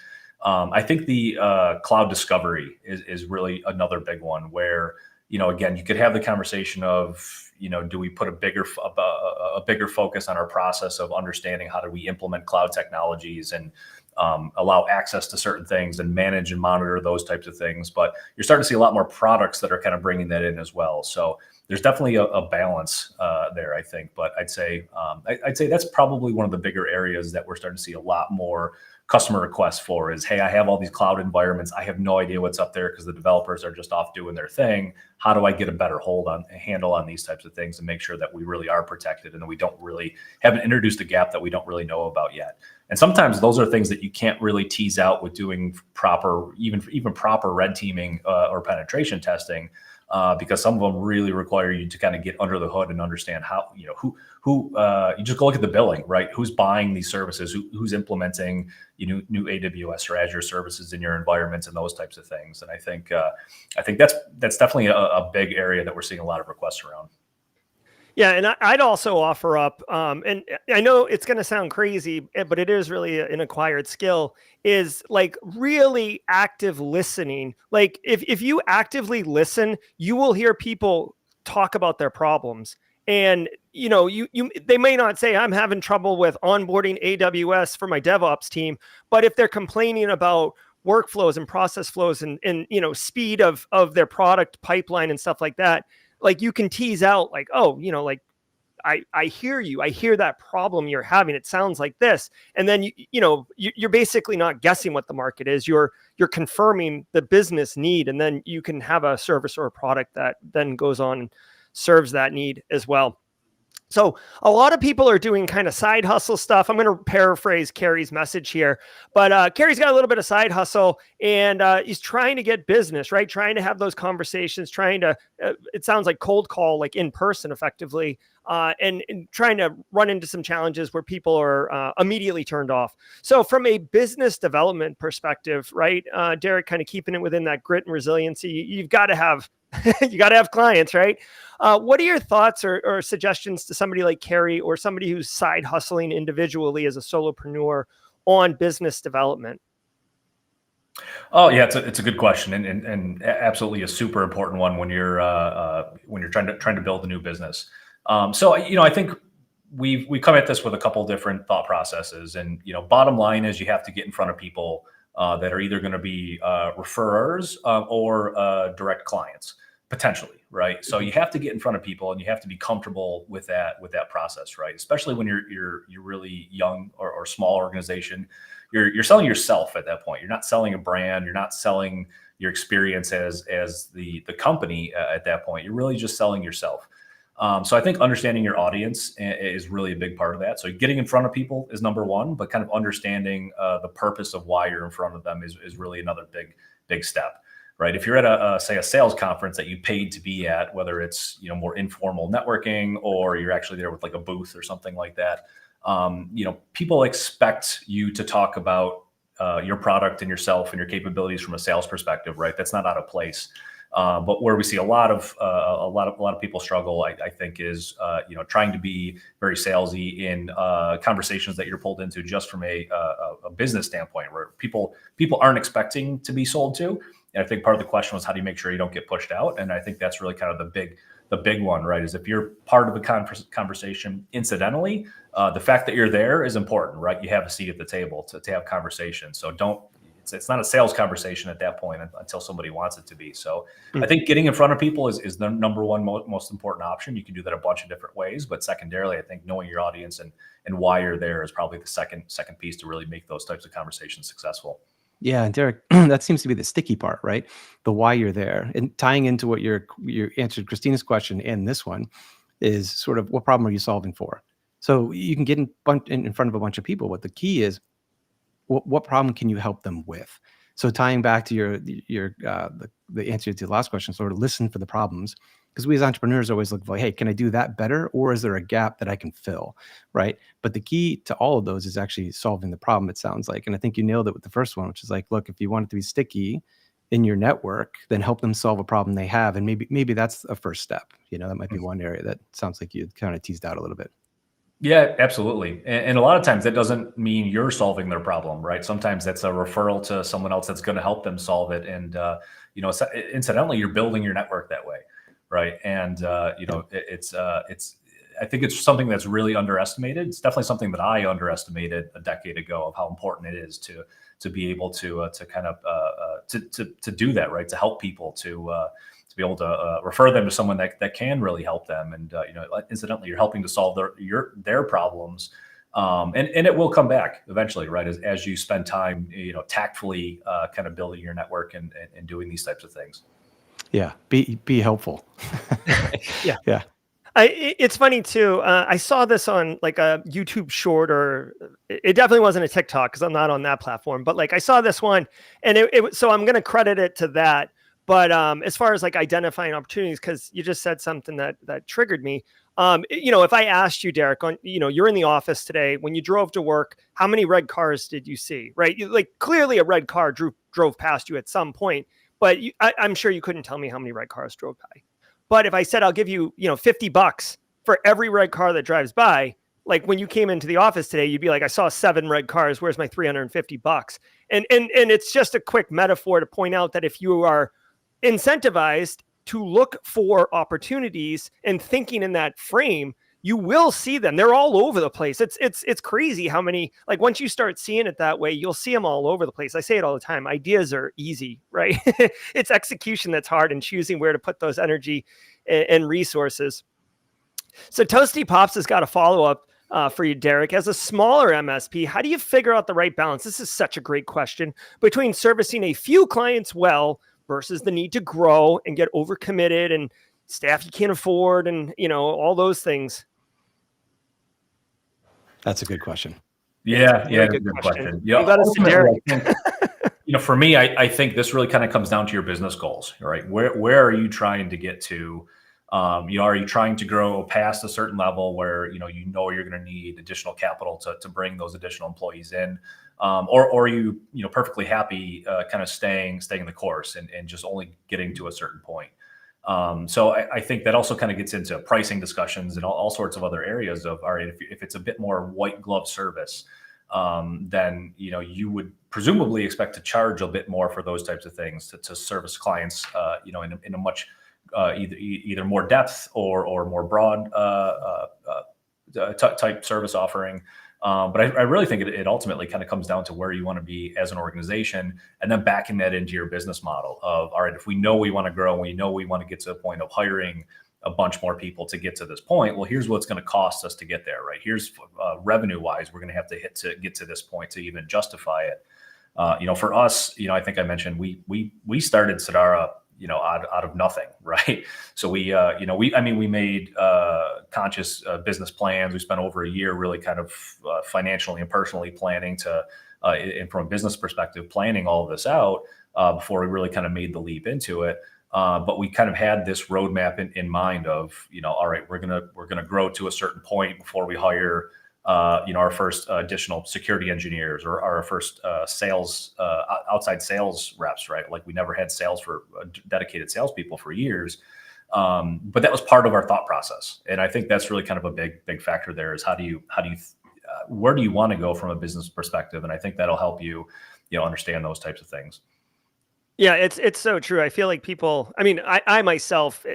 I think the cloud discovery is really another big one where, again, you could have the conversation of, do we put a bigger focus on our process of understanding how do we implement cloud technologies and allow access to certain things and manage and monitor those types of things. But you're starting to see a lot more products that are kind of bringing that in as well. So there's definitely a balance there, I think. But I'd say that's probably one of the bigger areas that we're starting to see a lot more customer requests for is, hey, I have all these cloud environments. I have no idea what's up there because the developers are just off doing their thing. How do I get a better handle on these types of things and make sure that we really are protected and that we haven't introduced a gap that we don't really know about yet? And sometimes those are things that you can't really tease out with doing even proper red teaming or penetration testing. Because some of them really require you to kind of get under the hood and understand how, who you just go look at the billing, right? Who's buying these services, who's implementing new AWS or Azure services in your environments and those types of things. And I think that's definitely a big area that we're seeing a lot of requests around. Yeah, and I'd also offer up, and I know it's going to sound crazy, but it is really an acquired skill, is like really active listening. Like if you actively listen, you will hear people talk about their problems. And, they may not say, I'm having trouble with onboarding AWS for my DevOps team, but if they're complaining about workflows and process flows and speed of their product pipeline and stuff like that, like you can tease out like, oh, like I hear you. I hear that problem you're having. It sounds like this. And then, you're basically not guessing what the market is. You're confirming the business need. And then you can have a service or a product that then goes on and serves that need as well. So a lot of people are doing kind of side hustle stuff. I'm going to paraphrase Carrie's message here, but Carrie's got a little bit of side hustle and he's trying to get business, right? Trying to have those conversations, trying to, it sounds like cold call, like in person effectively, and trying to run into some challenges where people are immediately turned off. So from a business development perspective, right, Darrick, kind of keeping it within that grit and resiliency, you've got to have you got to have clients, right? What are your thoughts or suggestions to somebody like Carrie or somebody who's side hustling individually as a solopreneur on business development? Oh yeah, it's a good question and absolutely a super important one when you're trying to build a new business. So I think we come at this with a couple different thought processes, and bottom line is you have to get in front of people that are either going to be referrers or direct clients potentially, right? So you have to get in front of people and you have to be comfortable with that process, right? Especially when you're really young or small organization, you're selling yourself at that point. You're not selling a brand. You're not selling your experience as the company at that point. You're really just selling yourself. So I think understanding your audience is really a big part of that. So getting in front of people is number one, but kind of understanding the purpose of why you're in front of them is really another big step. right? If you're at say a sales conference that you paid to be at, whether it's, more informal networking or you're actually there with like a booth or something like that, people expect you to talk about your product and yourself and your capabilities from a sales perspective, right? That's not out of place. But where we see a lot of people struggle, I think, is trying to be very salesy in conversations that you're pulled into just from a business standpoint, where people aren't expecting to be sold to. And I think part of the question was, how do you make sure you don't get pushed out? And I think that's really kind of the big one, right? Is if you're part of the conversation incidentally, the fact that you're there is important, right? You have a seat at the table to have conversation. So it's not a sales conversation at that point until somebody wants it to be. So I think getting in front of people is the number one most important option. You can do that a bunch of different ways, but secondarily, I think knowing your audience and why you're there is probably the second piece to really make those types of conversations successful. Yeah, and Darrick, that seems to be the sticky part, right? The why you're there, and tying into what you answered Christina's question and this one is sort of, what problem are you solving for? So you can get in front of a bunch of people, but the key is, what problem can you help them with? So tying back to the answer to the last question, sort of listen for the problems, because we as entrepreneurs always look for, hey, can I do that better, or is there a gap that I can fill, right? But the key to all of those is actually solving the problem, it sounds like. And I think you nailed it with the first one, which is like, look, if you want it to be sticky in your network, then help them solve a problem they have, and maybe that's a first step. That might be one area that sounds like you kind of teased out a little bit. Yeah, absolutely. And a lot of times that doesn't mean you're solving their problem, right? Sometimes that's a referral to someone else that's going to help them solve it. And, incidentally, you're building your network that way, right? And, I think it's something that's really underestimated. It's definitely something that I underestimated a decade ago, of how important it is to be able to kind of to do that, right? To help people, to be able to refer them to someone that can really help them. And, incidentally, you're helping to solve their problems. And it will come back eventually, right? As you spend time, tactfully kind of building your network and doing these types of things. Yeah. Be helpful. Yeah. Yeah. It's funny too. I saw this on like a YouTube short, or it definitely wasn't a TikTok because I'm not on that platform, but like I saw this one, and so I'm going to credit it to that. But as far as like identifying opportunities, because you just said something that triggered me. If I asked you, Darrick, you're in the office today, when you drove to work, how many red cars did you see? Right? Like clearly a red car drove past you at some point, but I'm sure you couldn't tell me how many red cars drove by. But if I said, I'll give you, $50 for every red car that drives by, like when you came into the office today, you'd be like, I saw 7 red cars. Where's my $350? And it's just a quick metaphor to point out that if you are incentivized to look for opportunities and thinking in that frame, you will see them. They're all over the place. It's crazy how many, like once you start seeing it that way, you'll see them all over the place. I say it all the time. Ideas are easy, right? It's execution that's hard, and choosing where to put those energy and resources. So Toasty Pops has got a follow-up for you, Darrick. As a smaller MSP, how do you figure out the right balance? This is such a great question, between servicing a few clients well versus the need to grow and get overcommitted and staff you can't afford, and all those things. That's a good question. Yeah, good question. Yeah, I'm glad to see Darrick. For me, I think this really kind of comes down to your business goals, right? Where are you trying to get to? Are you trying to grow past a certain level where you're going to need additional capital to bring those additional employees in, or are you perfectly happy kind of staying the course and just only getting to a certain point? So I think that also kind of gets into pricing discussions and all sorts of other areas of, all right, if it's a bit more white glove service, then you would presumably expect to charge a bit more for those types of things to service clients, in a much either more depth or more broad type service offering. But I really think it ultimately kind of comes down to where you want to be as an organization, and then backing that into your business model of, all right, if we know we want to grow and we know we want to get to the point of hiring a bunch more people to get to this point, well, here's what's going to cost us to get there, right? Here's revenue wise, we're going to have to hit to get to this point to even justify it. For us, I think I mentioned we started Sidara, out of nothing, right? So we made conscious business plans. We spent over a year really kind of financially and personally planning and from a business perspective, planning all of this out. before we really kind of made the leap into it. But we kind of had this roadmap in mind of, all right, we're gonna grow to a certain point before we hire, our first additional security engineers or our first outside sales reps, right? Like we never had dedicated salespeople for years. But that was part of our thought process. And I think that's really kind of a big factor there is where do you want to go from a business perspective? And I think that'll help you, understand those types of things. Yeah, it's so true. I feel like people, I mean, I myself,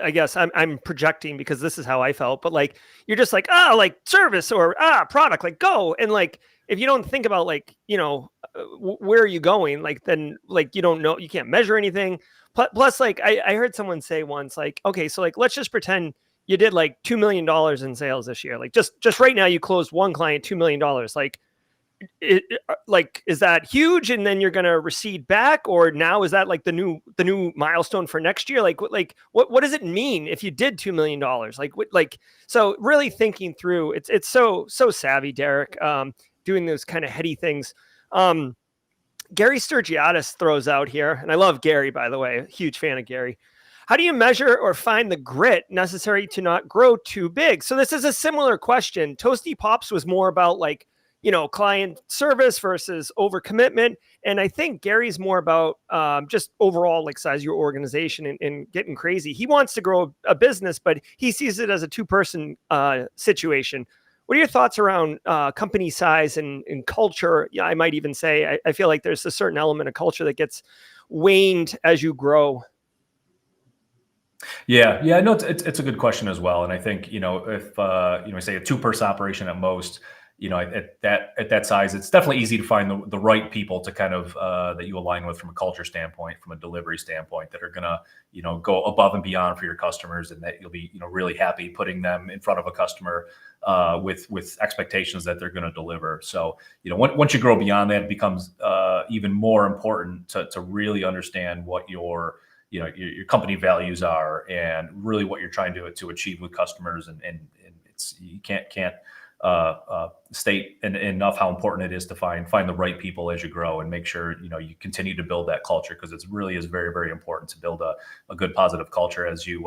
I guess I'm projecting because this is how I felt, but like, you're just like, like service or product, like go. And like, if you don't think about like, where are you going? Like, then like, you don't know, you can't measure anything. Plus like, I heard someone say once, like, okay, so like, let's just pretend you did like $2 million in sales this year. Like just right now you closed one client, $2 million. Like, is that huge? And then you're going to recede back, or now is that like the new milestone for next year? Like what does it mean if you did $2 million? So really thinking through it's so savvy, Darrick, doing those kind of heady things. Gary Sturgiadis throws out here, and I love Gary, by the way, huge fan of Gary. How do you measure or find the grit necessary to not grow too big? So this is a similar question. Toasty Pops was more about like, client service versus overcommitment. And I think Gary's more about just overall like size of your organization and getting crazy. He wants to grow a business, but he sees it as a 2-person situation. What are your thoughts around company size and culture? Yeah, I might even say, I feel like there's a certain element of culture that gets waned as you grow. Yeah. No, it's a good question as well. And I think, if, say a 2-person operation at most, at that size, it's definitely easy to find the right people to kind of that you align with from a culture standpoint, from a delivery standpoint, that are going to, go above and beyond for your customers, and that you'll be, really happy putting them in front of a customer with expectations that they're going to deliver. So, once you grow beyond that, it becomes even more important to really understand what your company values are and really what you're trying to achieve with customers. And it's, you can't state enough how important it is to find the right people as you grow and make sure, you continue to build that culture, because it really is very, very important to build a good positive culture as you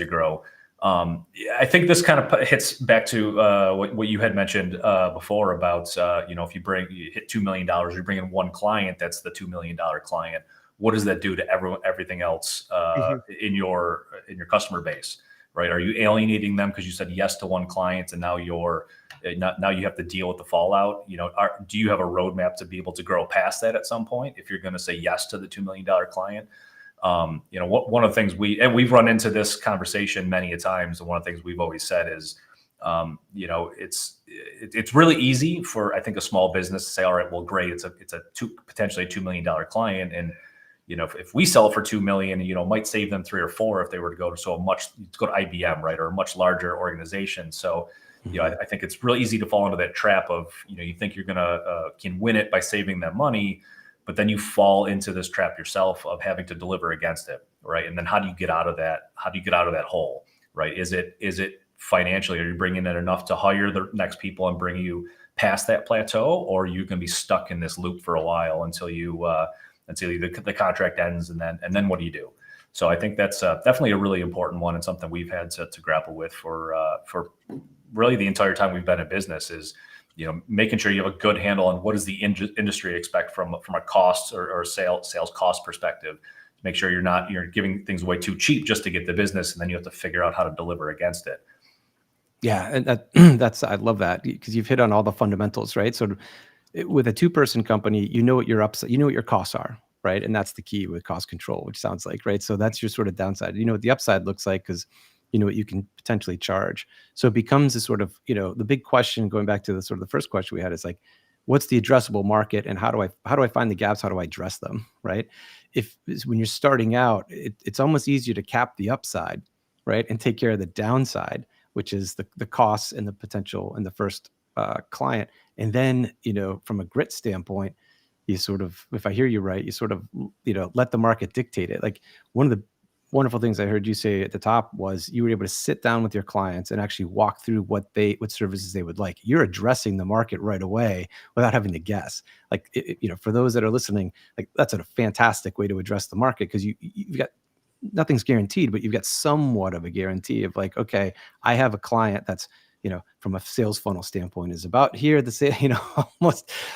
grow. I think this kind of hits back to what you had mentioned before about, if you hit $2 million, you bring in one client, that's the $2 million client. What does that do to everything else in your customer base, right? Are you alienating them because you said yes to one client and now now you have to deal with the fallout? Do you have a roadmap to be able to grow past that at some point if you're going to say yes to the $2 million client? One of the things we've run into this conversation many a times, and one of the things we've always said is, it's really easy for, I think, a small business to say, all right, well, great, it's potentially a $2 million client, and if we sell it for 2 million, might save them 3 or 4 if they were to go to IBM, right, or a much larger organization. So, I think it's really easy to fall into that trap of, you think you're can win it by saving them money, but then you fall into this trap yourself of having to deliver against it, right? And then how do you get out of that? How do you get out of that hole, right? Is it financially? Are you bringing in enough to hire the next people and bring you past that plateau, or are you going to be stuck in this loop for a while until the contract ends, and then what do you do? So I think that's definitely a really important one, and something we've had to grapple with for really the entire time we've been in business is, making sure you have a good handle on what does the industry expect from a cost or sales cost perspective. Make sure you're giving things away too cheap just to get the business, and then you have to figure out how to deliver against it. Yeah, and I love that, because you've hit on all the fundamentals, right? So with a 2-person company, what your upside, what your costs are, right? And that's the key with cost control, which sounds like, right? So that's your sort of downside. What the upside looks like, because what you can potentially charge. So it becomes a sort of, the big question, going back to the sort of the first question we had, is like, what's the addressable market, and how do I find the gaps? How do I address them, right? When you're starting out, it's almost easier to cap the upside, right, and take care of the downside, which is the costs and the potential in the first client. And then, from a grit standpoint, you sort of, if I hear you right, you sort of, let the market dictate it. Like one of the wonderful things I heard you say at the top was you were able to sit down with your clients and actually walk through what services they would like. You're addressing the market right away without having to guess. Like, for those that are listening, like that's a fantastic way to address the market, because you've got, nothing's guaranteed, but you've got somewhat of a guarantee of like, okay, I have a client that's, from a sales funnel standpoint is about here,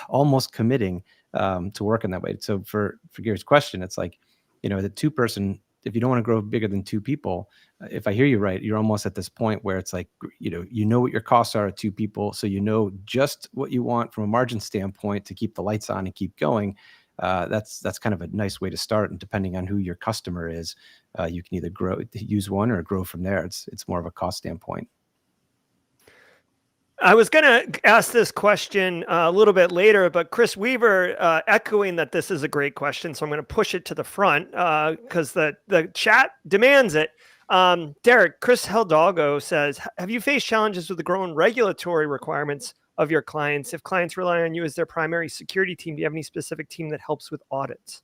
almost committing to work in that way. So for Gary's question, it's like, the two-person, if you don't want to grow bigger than two people, if I hear you right, you're almost at this point where it's like, what your costs are at two people. So just what you want from a margin standpoint to keep the lights on and keep going. That's kind of a nice way to start. And depending on who your customer is, you can either use one or grow from there. It's more of a cost standpoint. I was going to ask this question a little bit later, but Chris Weaver echoing that this is a great question. So I'm going to push it to the front because the chat demands it. Darrick, Chris Hidalgo says, have you faced challenges with the growing regulatory requirements of your clients? If clients rely on you as their primary security team, do you have any specific team that helps with audits?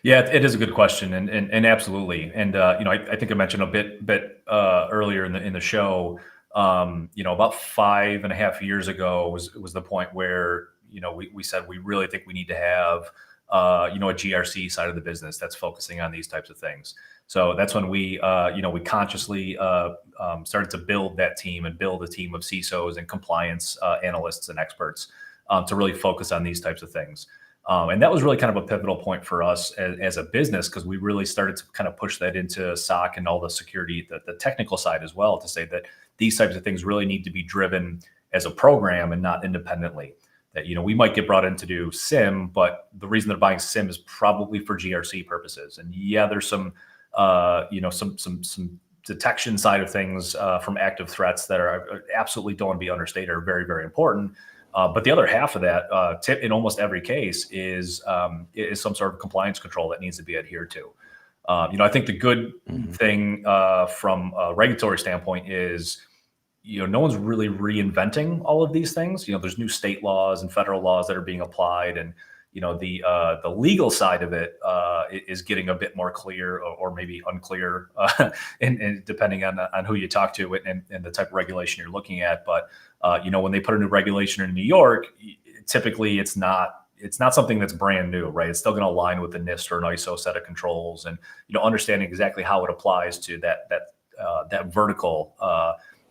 Yeah, it is a good question, and absolutely. And I think I mentioned a bit earlier in the show. About 5.5 years ago was the point where we said we really think we need to have a GRC side of the business that's focusing on these types of things. So that's when we consciously started to build that team and build a team of CISOs and compliance analysts and experts to really focus on these types of things. And that was really kind of a pivotal point for us as a business, because we really started to kind of push that into SOC and all the security, the technical side as well, to say that these types of things really need to be driven as a program and not independently. That, we might get brought in to do SIM, but the reason they're buying SIM is probably for GRC purposes. And yeah, there's some detection side of things from active threats that are absolutely, don't want to be understated, are very, very important. But the other half of that, in almost every case, is some sort of compliance control that needs to be adhered to. I think the good thing from a regulatory standpoint is, no one's really reinventing all of these things. There's new state laws and federal laws that are being applied, and the legal side of it is getting a bit more clear or maybe unclear, and depending on who you talk to and the type of regulation you're looking at. But when they put a new regulation in New York, typically it's not something that's brand new, right? It's still going to align with the NIST or an ISO set of controls, and understanding exactly how it applies to that vertical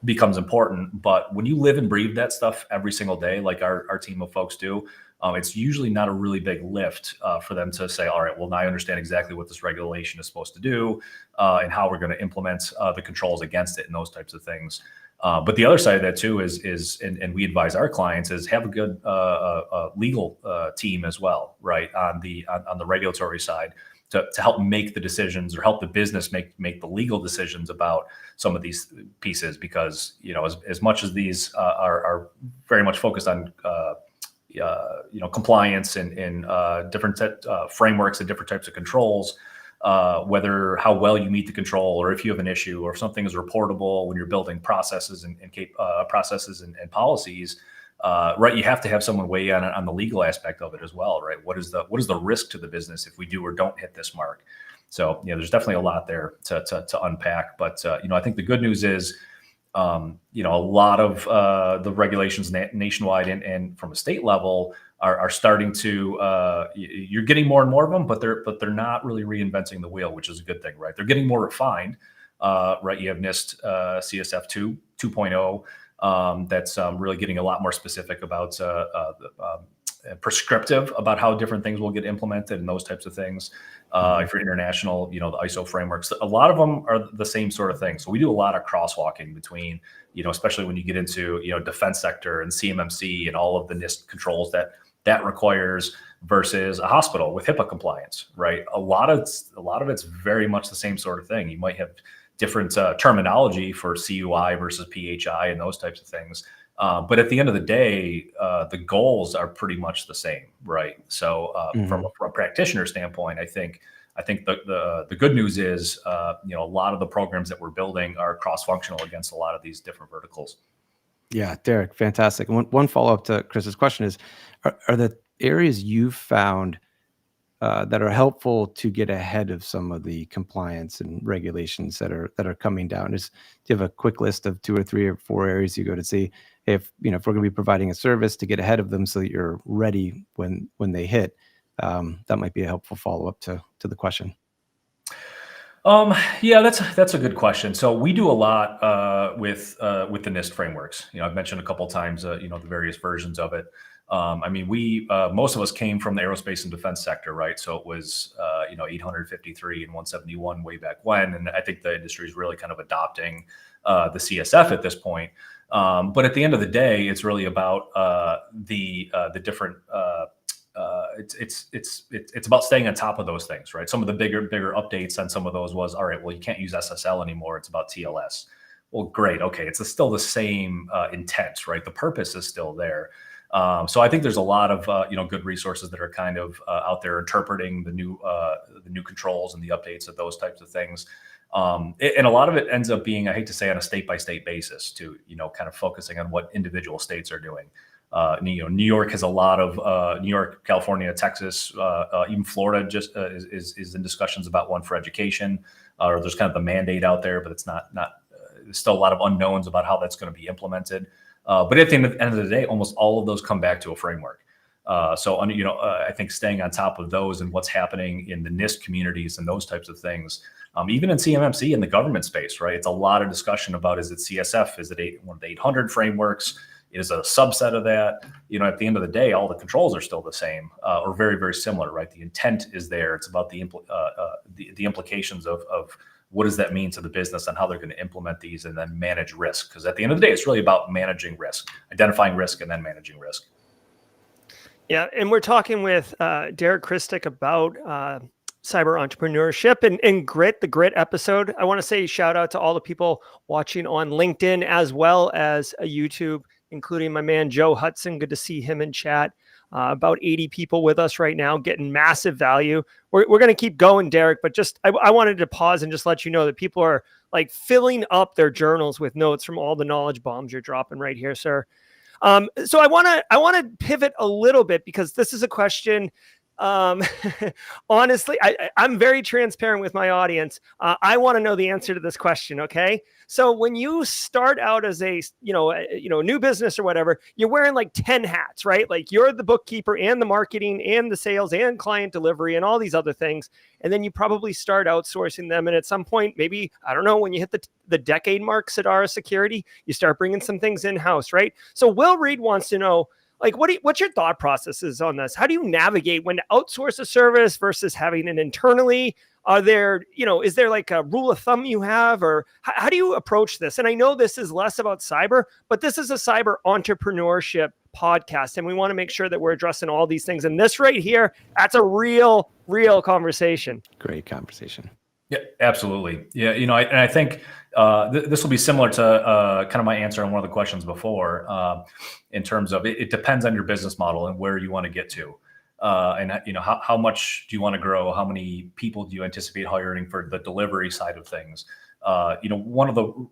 becomes important. But when you live and breathe that stuff every single day, like our team of folks do, it's usually not a really big lift for them to say, all right, well, now I understand exactly what this regulation is supposed to do and how we're going to implement the controls against it and those types of things. But the other side of that too is and we advise our clients, is have a good legal team as well, right? On the regulatory side, to help make the decisions, or help the business make the legal decisions about some of these pieces, because as much as these are very much focused on compliance and different frameworks and different types of controls, whether how well you meet the control, or if you have an issue, or if something is reportable when you're building processes and policies, right? You have to have someone weigh in on the legal aspect of it as well, right? What is the risk to the business if we do or don't hit this mark? So there's definitely a lot there to unpack. But I think the good news is, a lot of the regulations nationwide and from a state level are starting to, you're getting more and more of them, but they're not really reinventing the wheel, which is a good thing, right? They're getting more refined, right? You have NIST CSF 2.0 that's really getting a lot more specific about prescriptive about how different things will get implemented and those types of things. If you're international, the ISO frameworks, a lot of them are the same sort of thing. So we do a lot of crosswalking between, especially when you get into, defense sector and CMMC and all of the NIST controls that requires, versus a hospital with HIPAA compliance, right? A lot of it's very much the same sort of thing. You might have different terminology for CUI versus PHI and those types of things. But at the end of the day, the goals are pretty much the same, right? So from a practitioner standpoint, I think the good news is, a lot of the programs that we're building are cross-functional against a lot of these different verticals. Yeah, Darrick, fantastic. One follow-up to Chris's question is, are the areas you've found that are helpful to get ahead of some of the compliance and regulations that are coming down? Do you have a quick list of 2 or 3 or 4 areas you go to see if we're going to be providing a service to get ahead of them so that you're ready when they hit? That might be a helpful follow-up to the question. Yeah, that's a good question. So we do a lot with the NIST frameworks. I've mentioned a couple of times, the various versions of it. We most of us came from the aerospace and defense sector, right? So it was 853 and 171 way back when, and I think the industry is really kind of adopting the CSF at this point. But at the end of the day, it's really about the different. It's about staying on top of those things, right? Some of the bigger updates on some of those was, all right, well, you can't use SSL anymore. It's about TLS. Well, great. Okay. It's still the same intent, right? The purpose is still there. So I think there's a lot of, good resources that are kind of out there interpreting the new controls and the updates of those types of things. And a lot of it ends up being, I hate to say, on a state by state basis to, kind of focusing on what individual states are doing. New York has a lot of New York, California, Texas, even Florida just is in discussions about one for education, or there's kind of the mandate out there, but it's not there's still a lot of unknowns about how that's going to be implemented. But at the end of the day, almost all of those come back to a framework. I think staying on top of those and what's happening in the NIST communities and those types of things, even in CMMC in the government space, right? It's a lot of discussion about, is it CSF? Is it one of the 800 frameworks? Is a subset of that? At the end of the day, all the controls are still the same or very, very similar, right? The intent is there. It's about the implications of what does that mean to the business and how they're going to implement these and then manage risk. Because at the end of the day, it's really about managing risk, identifying risk, and then managing risk. Yeah, and we're talking with Darrick Kristich about cyber entrepreneurship and grit, the grit episode. I want to say shout out to all the people watching on LinkedIn as well as YouTube, including my man, Joe Hudson. Good to see him in chat. About 80 people with us right now, getting massive value. We're going to keep going, Darrick, but just I wanted to pause and just let you know that people are like filling up their journals with notes from all the knowledge bombs you're dropping right here, sir. So I want to pivot a little bit because this is a question. Honestly, I'm very transparent with my audience. I want to know the answer to this question. Okay. So when you start out as a new business or whatever, you're wearing like 10 hats, right? Like you're the bookkeeper and the marketing and the sales and client delivery and all these other things. And then you probably start outsourcing them. And at some point, maybe, I don't know, when you hit the decade mark, Sadara Security, you start bringing some things in-house, right? So Will Reed wants to know, like, what's your thought processes on this? How do you navigate when to outsource a service versus having it internally? Are there, is there like a rule of thumb you have, or how do you approach this? And I know this is less about cyber, but this is a cyber entrepreneurship podcast, and we want to make sure that we're addressing all these things. And this right here, that's a real conversation. Great conversation. Yeah, absolutely. Yeah, I think this will be similar to kind of my answer on one of the questions before, in terms of it depends on your business model and where you want to get to, and how much do you want to grow? How many people do you anticipate hiring for the delivery side of things? One of the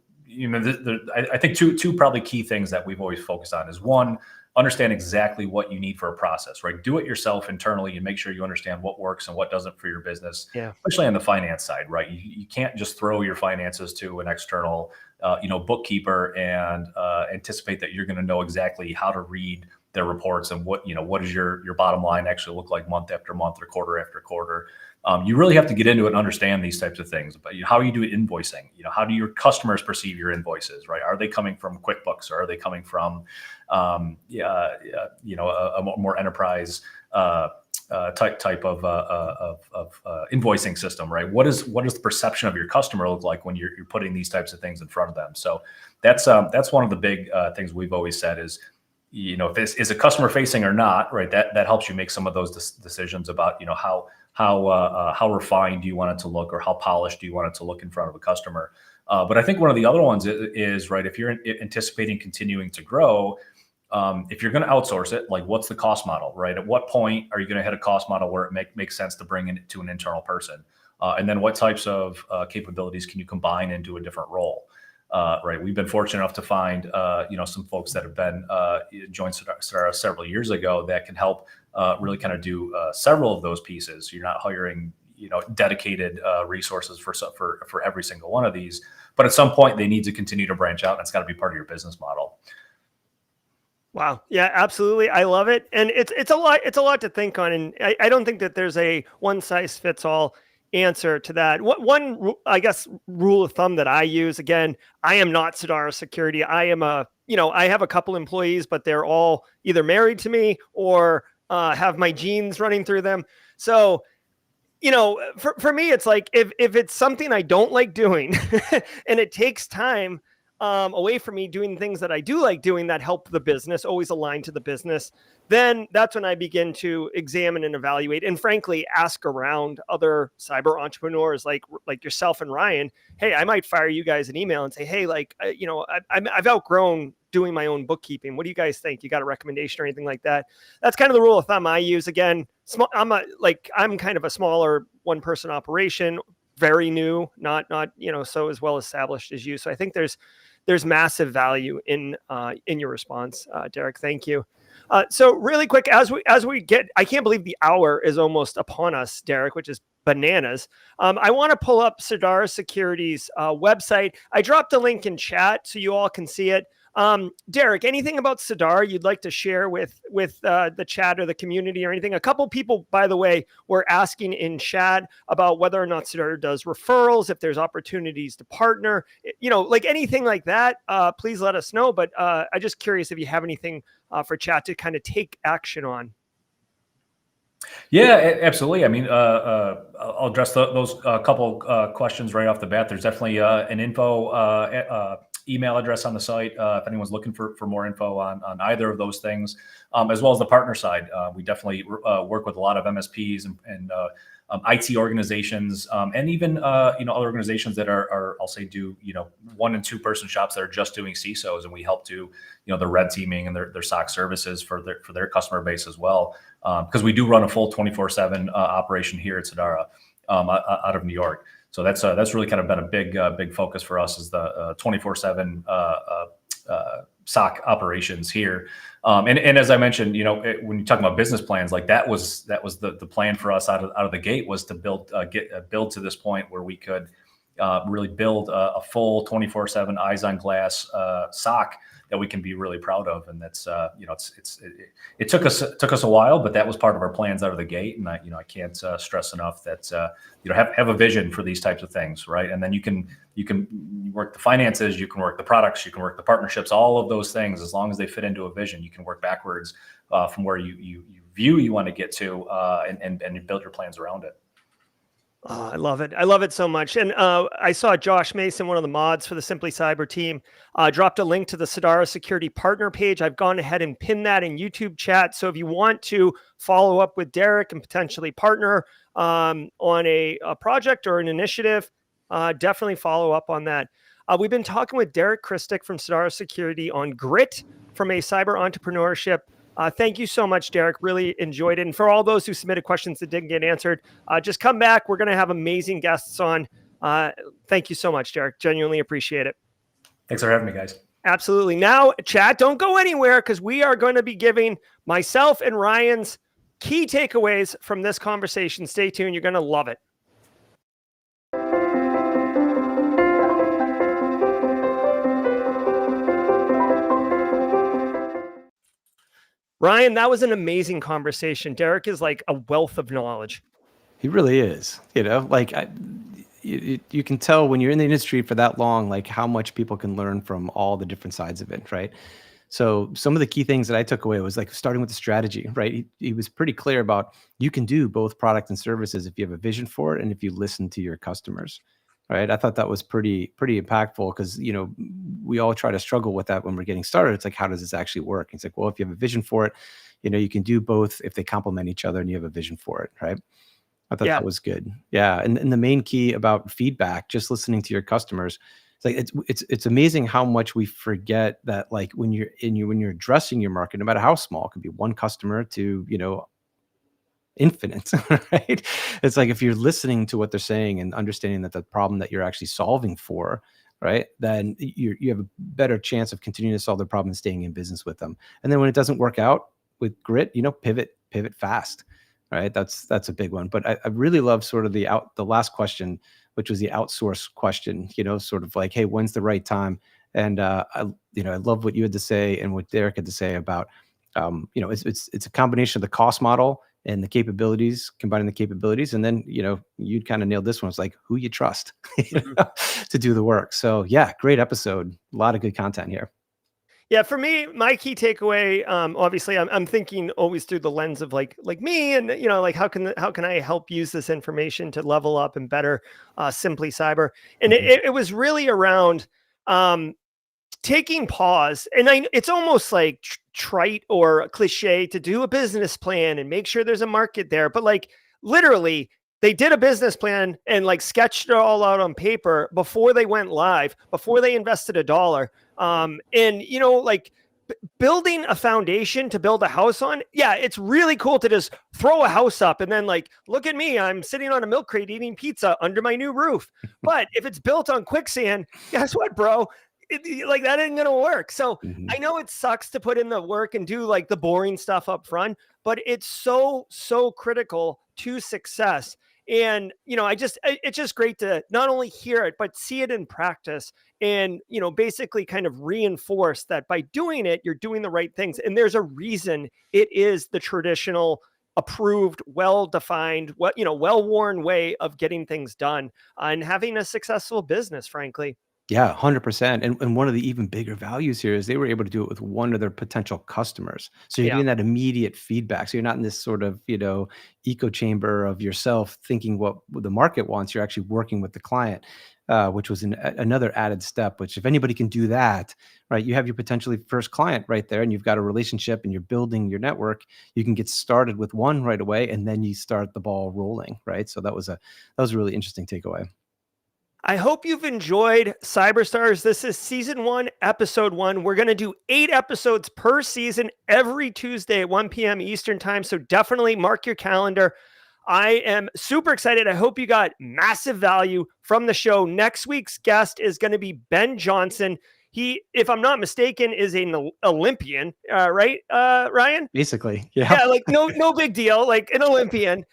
I think two probably key things that we've always focused on is, one, understand exactly what you need for a process, right? Do it yourself internally and make sure you understand what works and what doesn't for your business, especially on the finance side, right? You can't just throw your finances to an external, bookkeeper and anticipate that you're going to know exactly how to read their reports and what does your bottom line actually look like month after month or quarter after quarter. You really have to get into it and understand these types of things. But how you do invoicing, how do your customers perceive your invoices, right? Are they coming from QuickBooks, or are they coming from, a more enterprise type of invoicing system, right? What does the perception of your customer look like when you're putting these types of things in front of them? So that's one of the big things we've always said is, if this is a customer facing or not, right? That helps you make some of those decisions about, how refined do you want it to look, or how polished do you want it to look in front of a customer. But I think one of the other ones is right, if you're anticipating continuing to grow, if you're going to outsource it, like what's the cost model, right? At what point are you going to hit a cost model where it makes sense to bring it to an internal person? And then what types of capabilities can you combine into a different role? Right. We've been fortunate enough to find, some folks that have been joined Sidara several years ago that can help really kind of do several of those pieces. You're not hiring, dedicated resources for every single one of these, but at some point they need to continue to branch out, and it's got to be part of your business model. Wow. Yeah, absolutely. I love it. And it's a lot. It's a lot to think on. And I don't think that there's a one size fits all answer to that. One, I guess, rule of thumb that I use, again, I am not Sidara Security. I am I have a couple employees, but they're all either married to me or have my genes running through them. So, for me, it's like, if it's something I don't like doing and it takes time away from me doing things that I do like doing that help the business, always aligned to the business, then that's when I begin to examine and evaluate, and frankly, ask around other cyber entrepreneurs like yourself and Ryan. Hey, I might fire you guys an email and say, hey, I've outgrown doing my own bookkeeping. What do you guys think? You got a recommendation or anything like that? That's kind of the rule of thumb I use. Again, I'm kind of a smaller one-person operation, very new, not so as well established as you. So I think there's massive value in your response, Darrick. Thank you. So really quick, as we get, I can't believe the hour is almost upon us, Darrick, which is bananas. I want to pull up Sidara Security's website. I dropped a link in chat so you all can see it. Darrick, anything about Sidara you'd like to share with the chat or the community or anything? A couple people, by the way, were asking in chat about whether or not Sidara does referrals, if there's opportunities to partner, like anything like that. Please let us know. But I'm just curious if you have anything for chat to kind of take action on. Yeah, absolutely. I mean, I'll address those couple questions right off the bat. There's definitely an info email address on the site if anyone's looking for more info on either of those things, as well as the partner side. We definitely work with a lot of MSPs and IT organizations, and even other organizations that are I'll say do 1 and 2 person shops that are just doing CISOs, and we help do the red teaming and their SOC services for their customer base as well, because we do run a full 24/7 operation here at Sidara out of New York. So that's really kind of been a big focus for us, is the 24/7 SOC operations here. And as I mentioned, when you talk about business plans, like that was the plan for us out of the gate, was to build to this point where we could really build a full 24/7 eyes on glass SOC that we can be really proud of. And that's it took us a while, but that was part of our plans out of the gate. And I can't stress enough that have a vision for these types of things, right? And then you can work the finances, you can work the products, you can work the partnerships, all of those things. As long as they fit into a vision, you can work backwards from where you want to get to, and build your plans around it. Oh, I love it. I love it so much. And I saw Josh Mason, one of the mods for the Simply Cyber team, dropped a link to the Sidara Security partner page. I've gone ahead and pinned that in YouTube chat. So if you want to follow up with Darrick and potentially partner on a project or an initiative, definitely follow up on that. We've been talking with Darrick Kristich from Sidara Security on grit from a cyber entrepreneurship. Thank you so much, Darrick. Really enjoyed it. And for all those who submitted questions that didn't get answered, just come back. We're going to have amazing guests on. Thank you so much, Darrick. Genuinely appreciate it. Thanks for having me, guys. Absolutely. Now, chat, don't go anywhere, because we are going to be giving myself and Ryan's key takeaways from this conversation. Stay tuned. You're going to love it. Ryan, that was an amazing conversation. Darrick is like a wealth of knowledge. He really is. You can tell when you're in the industry for that long, like how much people can learn from all the different sides of it, right? So some of the key things that I took away was like starting with the strategy, right? He was pretty clear about you can do both product and services if you have a vision for it and if you listen to your customers, right? I thought that was pretty impactful, because we all try to struggle with that when we're getting started. It's like, how does this actually work? It's like, well, if you have a vision for it, you can do both if they complement each other and you have a vision for it, right? I thought that was good. Yeah, and the main key about feedback, just listening to your customers. It's like it's amazing how much we forget that, like when you're addressing your market, no matter how small, it could be one customer to infinite, right? It's like if you're listening to what they're saying and understanding that the problem that you're actually solving for right, then you have a better chance of continuing to solve their problem and staying in business with them. And then when it doesn't work out, with grit, pivot fast, right? That's a big one. But I really love sort of the last question, which was the outsource question, sort of like, hey, when's the right time? And I love what you had to say and what Darrick had to say about, it's a combination of the cost model and the capabilities, combining the capabilities. And then, you'd kind of nailed this one. It's like who you trust to do the work. So yeah, great episode. A lot of good content here. Yeah, for me, my key takeaway, obviously, I'm thinking always through the lens of like me, and like how can I help use this information to level up and better Simply Cyber, and it was really around taking pause, and it's almost like trite or cliche to do a business plan and make sure there's a market there, but like literally. They did a business plan and like sketched it all out on paper before they went live, before they invested $1. And like building a foundation to build a house on. Yeah, it's really cool to just throw a house up and then like, look at me, I'm sitting on a milk crate eating pizza under my new roof. But if it's built on quicksand, guess what, bro? Like that ain't gonna work. So I know it sucks to put in the work and do like the boring stuff up front, but it's so critical to success. And, it's just great to not only hear it, but see it in practice and, basically kind of reinforce that by doing it, you're doing the right things. And there's a reason it is the traditional approved, well-defined, well-worn way of getting things done and having a successful business, frankly. Yeah, 100%. And one of the even bigger values here is they were able to do it with one of their potential customers. So you're getting that immediate feedback. So you're not in this sort of, echo chamber of yourself thinking what the market wants. You're actually working with the client, which was another added step, which if anybody can do that, right, you have your potentially first client right there and you've got a relationship and you're building your network. You can get started with one right away and then you start the ball rolling, right? So that was a really interesting takeaway. I hope you've enjoyed Cyberstars. This is season 1, episode 1. We're going to do 8 episodes per season every Tuesday at 1 p.m. Eastern time. So definitely mark your calendar. I am super excited. I hope you got massive value from the show. Next week's guest is going to be Ben Johnson. He, if I'm not mistaken, is an Olympian, right, Ryan? Basically, yeah. Yeah, like no big deal, like an Olympian.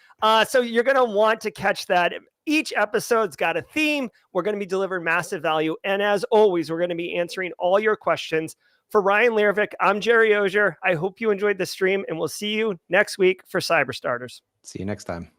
So you're going to want to catch that. Each episode's got a theme. We're going to be delivering massive value. And as always, we're going to be answering all your questions. For Ryan Leirvik, I'm Gerald Auger. I hope you enjoyed the stream, and we'll see you next week for Cyberstarters. See you next time.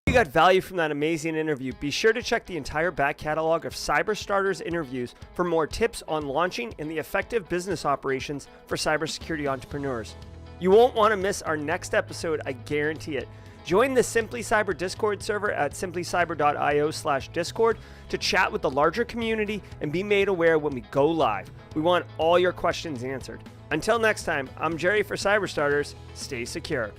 If you got value from that amazing interview, be sure to check the entire back catalog of Cyberstarters interviews for more tips on launching and the effective business operations for cybersecurity entrepreneurs. You won't want to miss our next episode, I guarantee it. Join the Simply Cyber Discord server at simplycyber.io/Discord to chat with the larger community and be made aware when we go live. We want all your questions answered. Until next time, I'm Jerry for Cyberstarters. Stay secure.